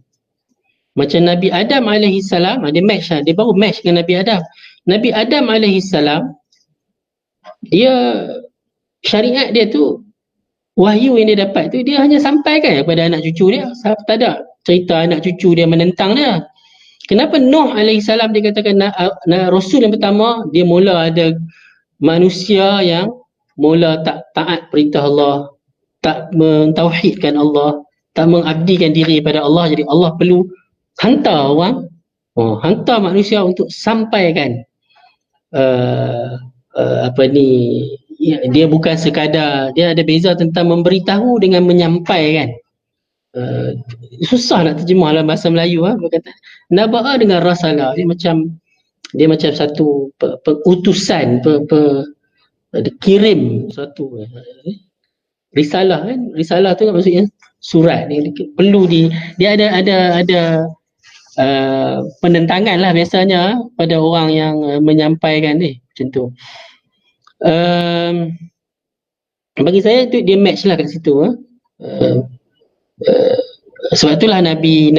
Macam Nabi Adam alaihi salam, dia match lah, dia baru match dengan Nabi Adam. Nabi Adam alaihi salam, dia syariat dia tu, wahyu yang dia dapat tu dia hanya sampaikan kepada anak cucu dia. Tak ada cerita anak cucu dia menentang dia. Kenapa Nuh alaihi salam dia katakan rasul yang pertama, dia mula ada manusia yang mula tak taat perintah Allah, tak mentauhidkan Allah, tak mengabdikan diri pada Allah. Jadi Allah perlu hantar orang, hantar manusia untuk sampaikan apa ni, dia bukan sekadar, dia ada beza tentang memberitahu dengan menyampaikan. Susah nak terjemah dalam bahasa Melayu. Berkata naba'a dengan rasalah, dia macam satu utusan, kirim satu risalah kan. Risalah tu kan maksudnya surat ni, perlu dia ada penentangan lah biasanya pada orang yang menyampaikan ni macam tu. Bagi saya tu dia match lah kat situ. Sebab itulah Nabi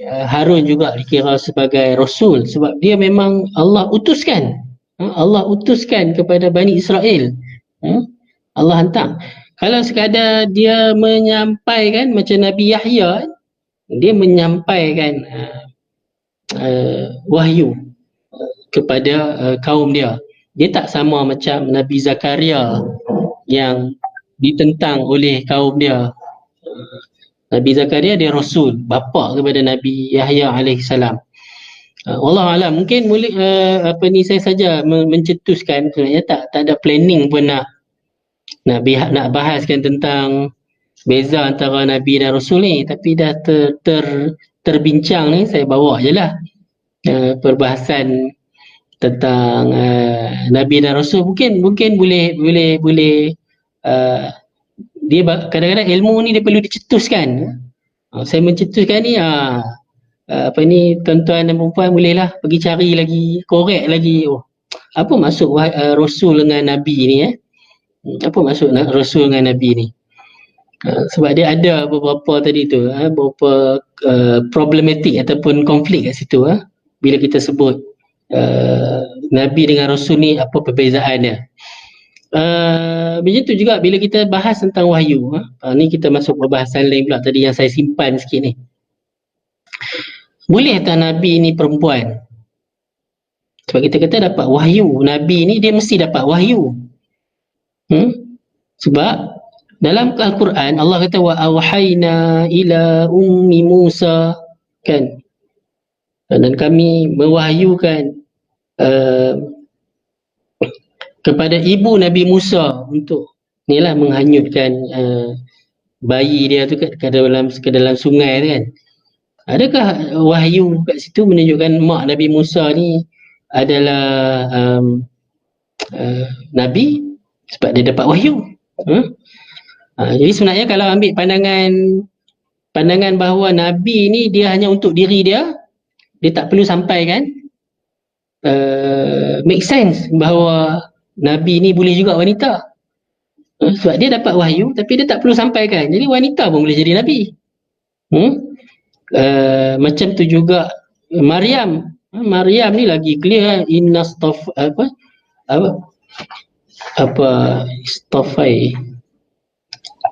Harun juga dikira sebagai Rasul, sebab dia memang Allah utuskan. Allah utuskan kepada Bani Israel. Allah hantar. Kalau sekadar dia menyampaikan macam Nabi Yahya, dia menyampaikan wahyu kepada kaum dia. Dia tak sama macam Nabi Zakaria yang ditentang oleh kaum dia. Nabi Zakaria dia Rasul, bapa kepada Nabi Yahya alaihi salam. Wallahualam, mungkin boleh saya saja mencetuskan, sebenarnya tak ada planning pun nak bahaskan tentang beza antara Nabi dan Rasul ni, tapi dah terbincang ni, saya bawa je lah perbahasan tentang Nabi dan Rasul. Mungkin boleh dia kadang-kadang ilmu ni dia perlu dicetuskan. Saya mencetuskan ni, tuan-tuan dan perempuan bolehlah pergi cari lagi, korek lagi. Apa maksud Rasul dengan Nabi ni? Apa maksud Rasul dengan Nabi ni? Sebab dia ada beberapa tadi tu, beberapa problematik ataupun konflik kat situ. Bila kita sebut Nabi dengan Rasul ni, apa perbezaan dia? Begitu juga bila kita bahas tentang wahyu. Ni kita masuk perbahasan lain pula tadi yang saya simpan sikit ni. Boleh tak Nabi ni perempuan? Sebab kita kata dapat wahyu, Nabi ni dia mesti dapat wahyu. Sebab dalam Al-Quran Allah kata wa awhayna ila ummi Musa, kan? Dan kami mewahyukan kepada ibu Nabi Musa untuk inilah menghanyutkan bayi dia tu ke dalam sungai tu kan. Adakah wahyu kat situ menunjukkan mak Nabi Musa ni adalah Nabi sebab dia dapat wahyu? Jadi sebenarnya kalau ambil pandangan bahawa Nabi ni dia hanya untuk diri dia tak perlu sampaikan, make sense bahawa Nabi ni boleh juga wanita. Sebab dia dapat wahyu tapi dia tak perlu sampaikan. Jadi wanita pun boleh jadi Nabi. Macam tu juga Maryam. Maryam ni lagi clear, inna istafai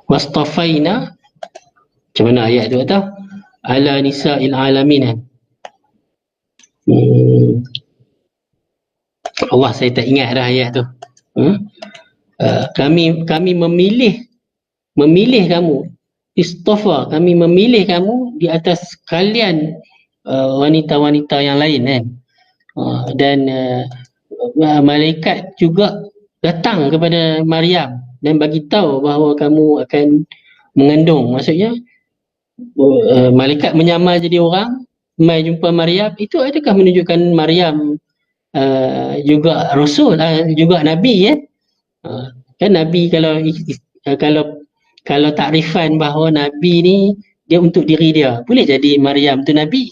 wastafaina, macam mana ayat tu kata, ala nisa'il alamin. Allah, saya tak ingat dah ayat tu. Kami memilih kamu, istafa, kami memilih kamu di atas kalian wanita-wanita yang lain kan. Dan malaikat juga datang kepada Maryam dan bagi tahu bahawa kamu akan mengandung. Maksudnya malaikat menyamar jadi orang, mai jumpa Maryam. Itu adakah menunjukkan Maryam juga Rasul, juga Nabi ya? Kan Nabi kalau takrifan bahawa Nabi ni dia untuk diri dia, boleh jadi Maryam tu Nabi.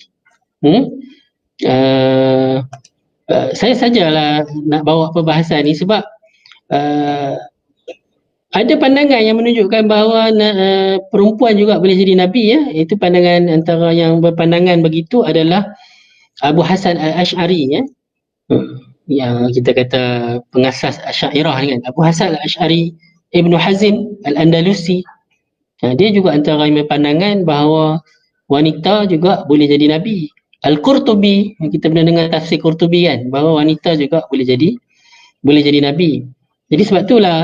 Saya sajalah nak bawa perbahasan ni sebab uh, ada pandangan yang menunjukkan bahawa perempuan juga boleh jadi nabi ya. Itu pandangan antara yang berpandangan begitu adalah Abu Hasan Al-Ash'ari ya. Yang kita kata pengasas Asy'ariyah kan. Abu Hasan Al-Ash'ari, Ibnu Hazm Al-Andalusi. Dia juga antara yang berpandangan bahawa wanita juga boleh jadi nabi. Al-Qurtubi, kita pernah dengar tafsir Qurtubi kan, bahawa wanita juga boleh jadi nabi. Jadi sebab itulah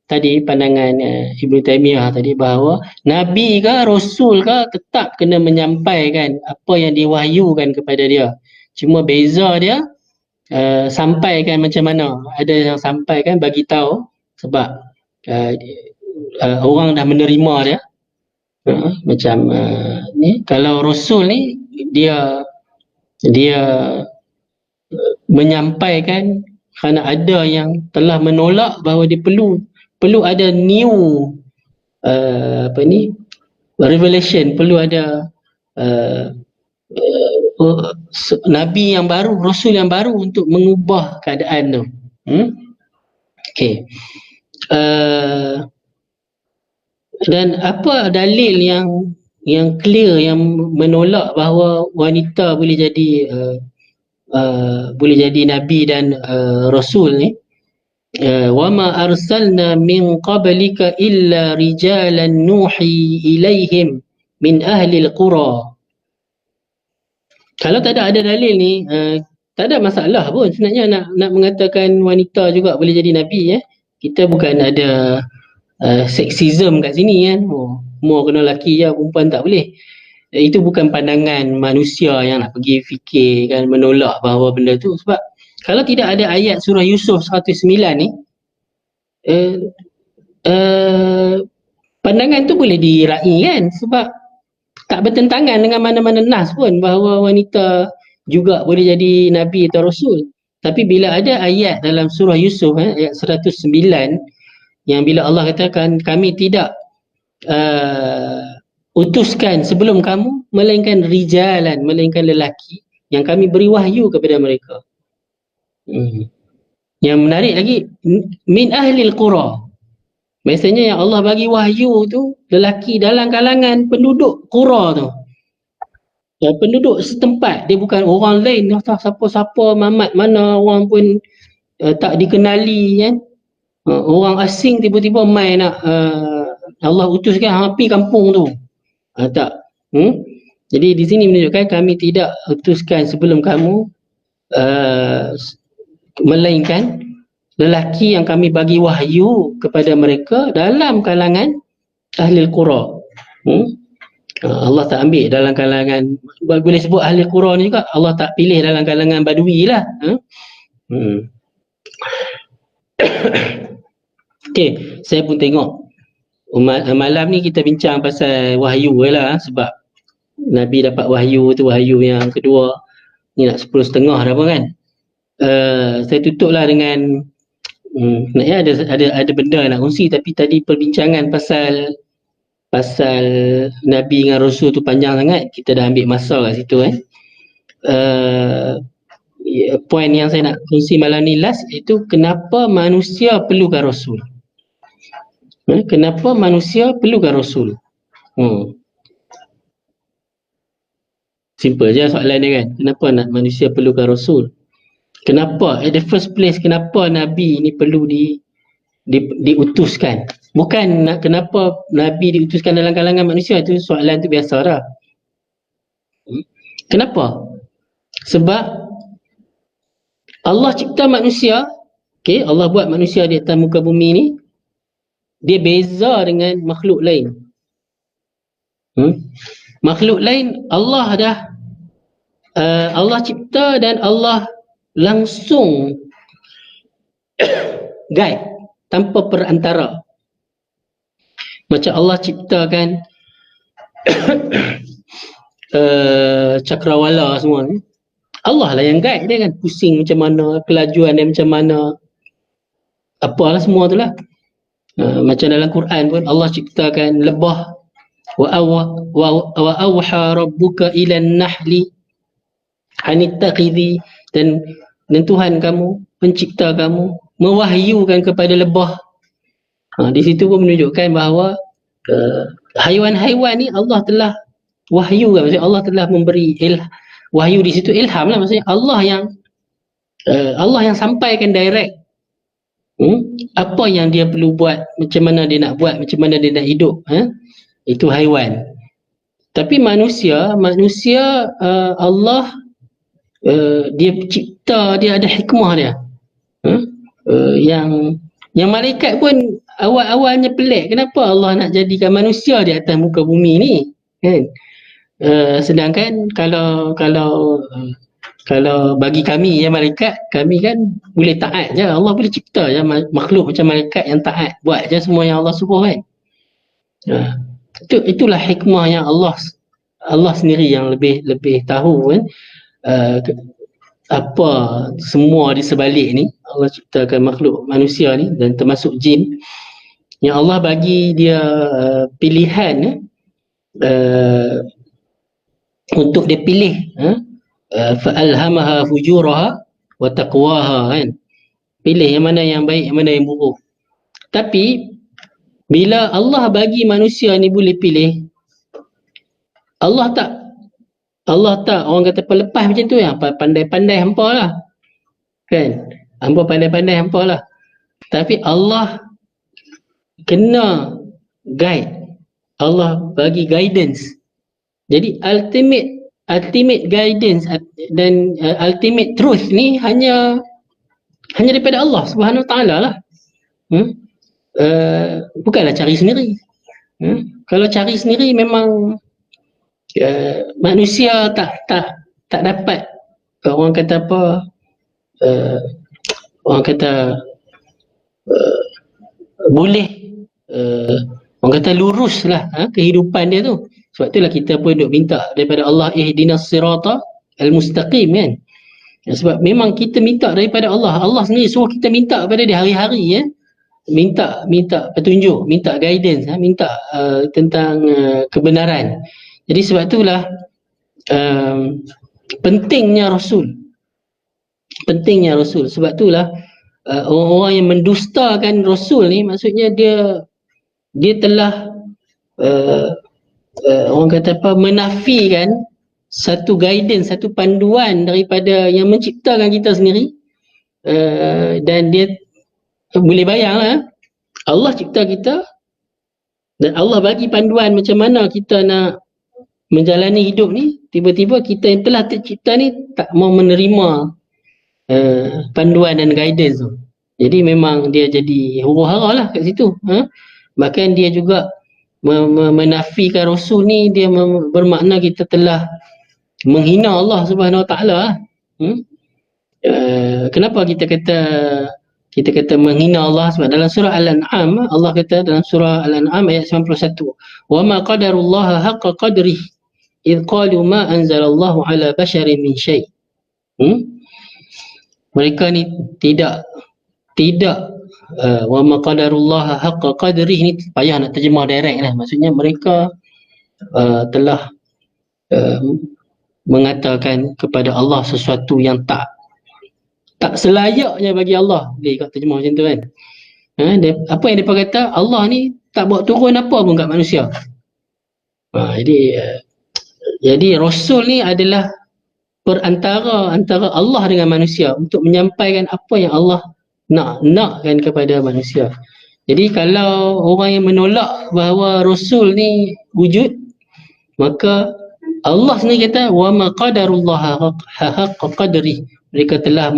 tadi pandangan Ibnu Taimiyah tadi bahawa nabi ke rasul ke tetap kena menyampaikan apa yang diwahyukan kepada dia. Cuma beza dia sampaikan macam mana. Ada yang sampaikan bagi tahu sebab uh, orang dah menerima dia. Macam ni kalau rasul ni dia menyampaikan kerana ada yang telah menolak bahawa dia perlu ada new revelation, perlu ada uh, nabi yang baru, rasul yang baru untuk mengubah keadaan tu. Okey. Dan apa dalil yang clear yang menolak bahawa wanita boleh jadi nabi dan rasul ni? Wa ma arsalna min qablika illa rijalan nuhi ilaihim min ahli al-qura. Kalau tak ada dalil ni, tak ada masalah pun sebenarnya nak mengatakan wanita juga boleh jadi nabi ya. Kita bukan ada seksism kat sini kan. More kena lelaki je, perempuan tak boleh. Itu bukan pandangan manusia yang nak pergi fikir kan, menolak bahawa benda tu. Sebab kalau tidak ada ayat surah Yusuf 109 ni, pandangan tu boleh diraih kan, sebab tak bertentangan dengan mana-mana nas pun bahawa wanita juga boleh jadi nabi atau rasul. Tapi bila ada ayat dalam surah Yusuf ayat 109 yang bila Allah katakan kami tidak utuskan sebelum kamu melainkan rijalan, melainkan lelaki yang kami beri wahyu kepada mereka. Yang menarik lagi, min ahlil qura. Biasanya yang Allah bagi wahyu tu lelaki dalam kalangan penduduk qura tu. Penduduk setempat, dia bukan orang lain, siapa-siapa mamat mana orang pun tak dikenali kan. Orang asing tiba-tiba main nak Allah utuskan hampir kampung tu. Tak. Jadi di sini menunjukkan kami tidak utuskan sebelum kamu melainkan lelaki yang kami bagi wahyu kepada mereka dalam kalangan ahli qura. Allah tak ambil dalam kalangan, boleh sebut ahli qura ni juga Allah tak pilih dalam kalangan badui lah. Okey, saya pun tengok malam ni kita bincang pasal wahyu lah, sebab Nabi dapat wahyu tu, wahyu yang kedua ni nak 10.30 dah pun kan. Saya tutuplah dengan ada benda nak kongsi, tapi tadi perbincangan pasal Nabi dengan Rasul tu panjang sangat, kita dah ambil masa kat situ poin yang saya nak kongsi malam ni last, itu kenapa manusia perlukan Rasul. Kenapa manusia perlukan Rasul? Simple je soalan dia kan. Kenapa manusia perlukan Rasul? Kenapa at the first place, kenapa Nabi ni perlu diutuskan? Bukan kenapa Nabi diutuskan dalam kalangan manusia, itu soalan tu biasa dah. Kenapa? Sebab Allah cipta manusia, Allah buat manusia di atas muka bumi ni, dia beza dengan makhluk lain. Makhluk lain Allah cipta dan Allah langsung guide tanpa perantara. Macam Allah ciptakan cakrawala semua ni, Allah lah yang guide dia kan, pusing macam mana, kelajuan dia macam mana, apalah semua tu lah. Macam dalam Quran pun Allah ciptakan lebah, wa awha rabbuka ila an-nahli anittakhidhi, dan dan Tuhan kamu, pencipta kamu, mewahyukan kepada lebah. Di situ pun menunjukkan bahawa haiwan-haiwan ni Allah telah wahyukan, maksudnya Allah telah memberi wahyu di situ ilham lah, maksudnya Allah yang sampaikan direct apa yang dia perlu buat, macam mana dia nak buat, macam mana dia nak hidup. Itu haiwan. Tapi manusia Allah dia cipta, dia ada hikmah dia. Yang malaikat pun awal-awalnya pelik, kenapa Allah nak jadikan manusia di atas muka bumi ni, kan? Sedangkan kalau bagi kami yang malaikat, kami kan boleh taat je. Allah boleh cipta je makhluk macam malaikat yang taat, buat je semua yang Allah suruh, kan? Itulah hikmah yang Allah sendiri yang lebih tahu, kan? Apa semua di sebalik ni. Allah ciptakan makhluk manusia ni dan termasuk jin, yang Allah bagi dia pilihan untuk dia pilih, fa'alhamaha fujuraha wa taqwaha, kan? Pilih yang mana yang baik, yang mana yang buruk. Tapi bila Allah bagi manusia ni boleh pilih, Allah tak orang kata pelepas macam tu, ya, pandai-pandai hampa lah, kan? Hampa pandai-pandai hampa lah. Tapi Allah kena guide, Allah bagi guidance. Jadi ultimate guidance dan ultimate truth ni hanya daripada Allah Subhanahu Wa Taala lah. Bukanlah cari sendiri. Kalau cari sendiri memang manusia tak dapat, orang kata apa, orang kata boleh orang kata lurus lah kehidupan dia tu. Sebab itulah kita pun duk minta daripada Allah, ihdinas sirata al-mustaqim, kan? Sebab memang kita minta daripada Allah. Allah sendiri suruh kita minta kepada dia hari-hari, ya. Minta petunjuk, minta guidance, minta tentang kebenaran. Jadi sebab itulah pentingnya Rasul. Sebab itulah orang-orang yang mendustakan Rasul ni, maksudnya dia telah orang kata apa, menafikan satu guidance, satu panduan daripada yang menciptakan kita sendiri. Dan dia boleh bayanglah, Allah cipta kita dan Allah bagi panduan macam mana kita nak menjalani hidup ni. Tiba-tiba kita yang telah tercipta ni tak mau menerima panduan dan guidance tu. Jadi memang dia jadi huru-hara lah kat situ. Bahkan dia juga menafikan Rasul ni, dia bermakna kita telah menghina Allah Subhanahu Wa Taala. Kenapa kita kata menghina Allah? Sebab dalam surah Al-An'am, Allah kata dalam surah Al-An'am ayat 91, wa ma qadarullaha haqqa qadrih idh qalu ma anzalallahu ala basharin min syai'. Mereka ni tidak wa ma qadarullaha haqqa qadrih ni payah nak terjemah direct lah. Maksudnya mereka telah mengatakan kepada Allah sesuatu yang tak selayaknya bagi Allah. Dia ikut terjemah macam tu, kan? Apa yang mereka kata, Allah ni tak buat turun apa pun kat manusia. Jadi Rasul ni adalah perantara antara Allah dengan manusia untuk menyampaikan apa yang Allah nakkan kepada manusia. Jadi kalau orang yang menolak bahawa Rasul ni wujud, maka Allah sendiri kata wa ma qadarullaha haqqa qadri. Mereka telah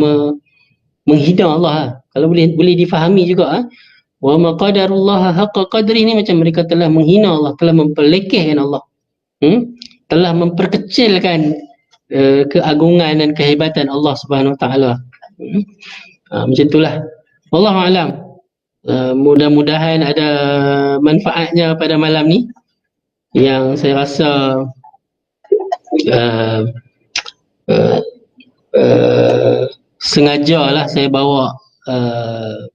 menghina Allah. Kalau boleh difahami juga, wa ma qadarullaha haqqa qadri ni macam mereka telah menghina Allah, telah memperlekehkan Allah. Telah memperkecilkan keagungan dan kehebatan Allah Subhanahu Wa Taala. Macam itulah. Wallahu a'lam. Mudah-mudahan ada manfaatnya pada malam ni, yang saya rasa sengajalah saya bawa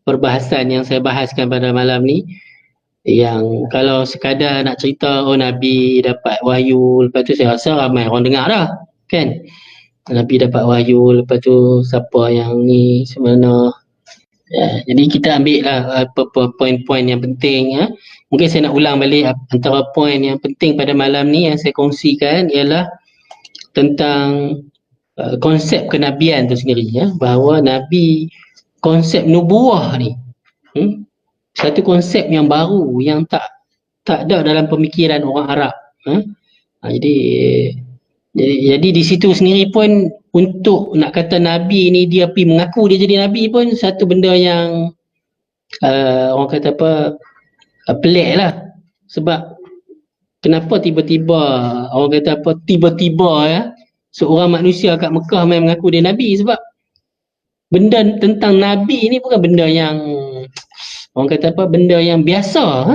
perbahasan yang saya bahaskan pada malam ni. Yang kalau sekadar nak cerita Nabi dapat wahyu, lepas tu saya rasa ramai orang dengar dah, kan? Nabi dapat wahyu, lepas tu siapa yang ni sebenarnya. Jadi kita ambil lah apa poin-poin yang penting. Mungkin saya nak ulang balik antara poin yang penting pada malam ni yang saya kongsikan ialah tentang konsep kenabian tu sendiri, bahawa Nabi, konsep nubuah ni, satu konsep yang baru yang tak ada dalam pemikiran orang Arab. Jadi jadi di situ sendiri pun, untuk nak kata Nabi ni dia pergi mengaku dia jadi Nabi pun satu benda yang orang kata apa, pelik lah. Sebab kenapa tiba-tiba, orang kata apa, tiba-tiba seorang manusia kat Mekah main mengaku dia Nabi. Sebab benda tentang Nabi ni bukan benda yang, orang kata apa, benda yang biasa.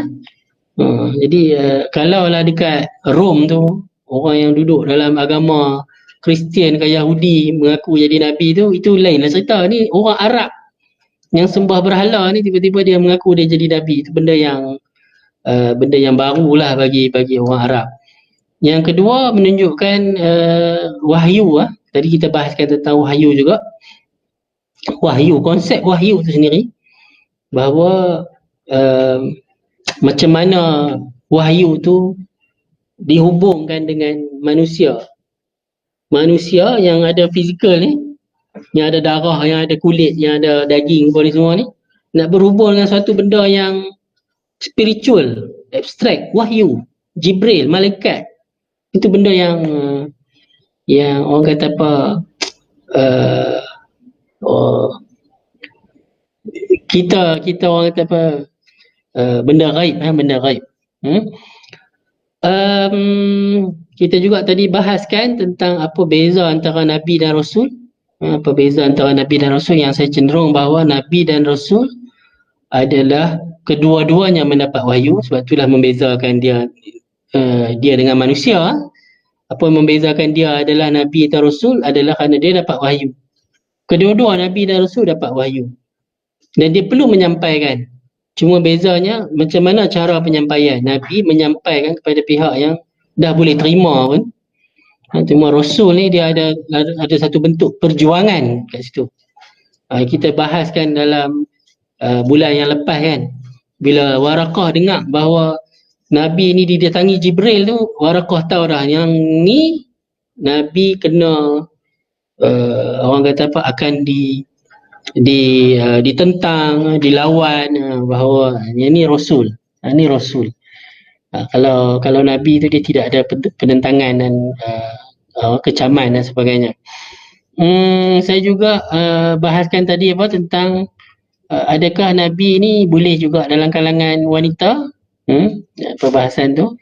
Jadi kalau lah dekat Rom tu, orang yang duduk dalam agama Kristian ke Yahudi mengaku jadi Nabi tu, itu lainlah cerita. Ni orang Arab yang sembah berhala ni tiba-tiba dia mengaku dia jadi Nabi. Itu benda yang barulah bagi orang Arab. Yang kedua, menunjukkan wahyu. Tadi kita bahaskan tentang wahyu juga. Wahyu, konsep wahyu itu sendiri, bahawa macam mana wahyu tu dihubungkan dengan manusia yang ada fizikal ni, yang ada darah, yang ada kulit, yang ada daging pun semua ni, nak berhubung dengan suatu benda yang spiritual, abstrak, wahyu, Jibril, malaikat. Itu benda yang orang kata apa, kita orang kata apa, benda gaib. Benda gaib. Kita juga tadi bahaskan tentang apa beza antara Nabi dan Rasul. Apa beza antara Nabi dan Rasul, yang saya cenderung bahawa Nabi dan Rasul adalah kedua-duanya mendapat wahyu. Sebab itulah membezakan dia dengan manusia. Apa yang membezakan dia adalah Nabi atau Rasul adalah kerana dia dapat wahyu. Kedua-dua Nabi dan Rasul dapat wahyu. Dan dia perlu menyampaikan. Cuma bezanya macam mana cara penyampaian. Nabi menyampaikan kepada pihak yang dah boleh terima pun. Cuma Rasul ni dia ada satu bentuk perjuangan kat situ. Kita bahaskan dalam bulan yang lepas kan, bila Waraqah dengar bahawa Nabi ni didatangi Jibril tu, Waraqah tahu dah yang ni Nabi kena orang kata apa, akan ditentang, dilawan, bahawa ini Rasul. Ini Rasul. Kalau Nabi tu dia tidak ada penentangan dan kecaman dan sebagainya. Saya juga bahaskan tadi apa tentang adakah Nabi ni boleh juga dalam kalangan wanita? Perbahasan tu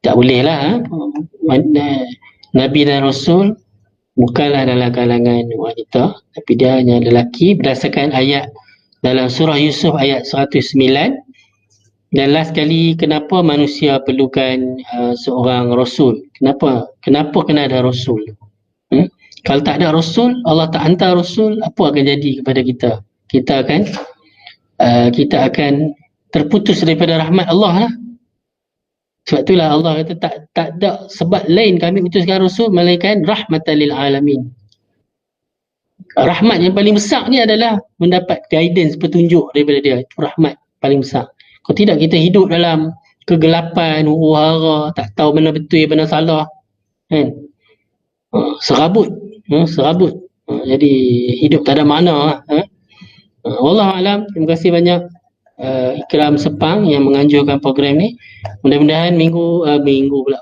tak boleh lah. Nabi dan Rasul bukanlah dalam kalangan wanita, tapi dia hanya lelaki, berdasarkan ayat dalam surah Yusuf ayat 109. Dan last kali, kenapa manusia perlukan seorang Rasul? Kenapa kena ada Rasul? Kalau tak ada Rasul, Allah tak hantar Rasul, apa akan jadi kepada kita? Kita akan terputus daripada rahmat Allah lah. Sebab itulah Allah kata tak ada sebab lain kami utuskan Rasul melainkan rahmatan lil alamin. Rahmat yang paling besar ni adalah mendapat guidance, petunjuk daripada dia. Itu rahmat paling besar. Kalau tidak, kita hidup dalam kegelapan, huru-hara, tak tahu mana betul, mana salah. Kan? Serabut. Jadi hidup tak ada makna. Wallahualam. Terima kasih banyak Ikram Sepang yang menganjurkan program ni. Mudah-mudahan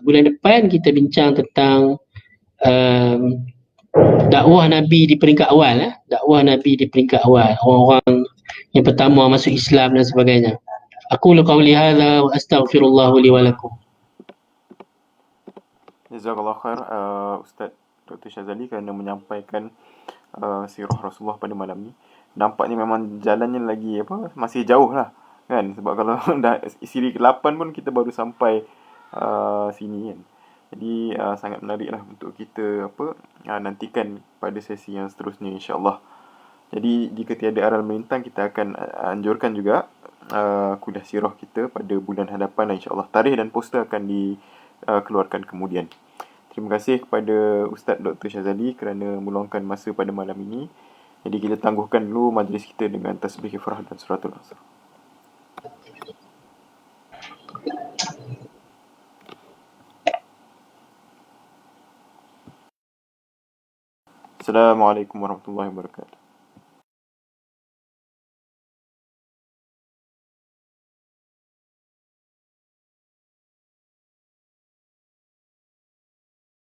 bulan depan kita bincang tentang dakwah Nabi di peringkat awal. Dakwah Nabi di peringkat awal, orang-orang yang pertama masuk Islam dan sebagainya. Aku qauli hadza wa astaghfirullah li wa lakum. Jazakallah khair Ustaz Dr. Syazali kerana menyampaikan sirah Rasulullah pada malam ni. Nampaknya memang jalannya lagi masih jauh lah kan, sebab kalau dah siri ke-8 pun kita baru sampai sini kan. Jadi sangat menarik lah untuk kita nantikan pada sesi yang seterusnya insya-Allah. Jadi jika tiada aral melintang, kita akan anjurkan juga kuliah sirah kita pada bulan hadapan insya-Allah. Tarikh dan poster akan dikeluarkan kemudian. Terima kasih kepada Ustaz Dr. Syazali kerana meluangkan masa pada malam ini. Jadi kita tangguhkan dulu majlis kita dengan tasbih kifrah dan suratul Asr. Assalamualaikum warahmatullahi wabarakatuh.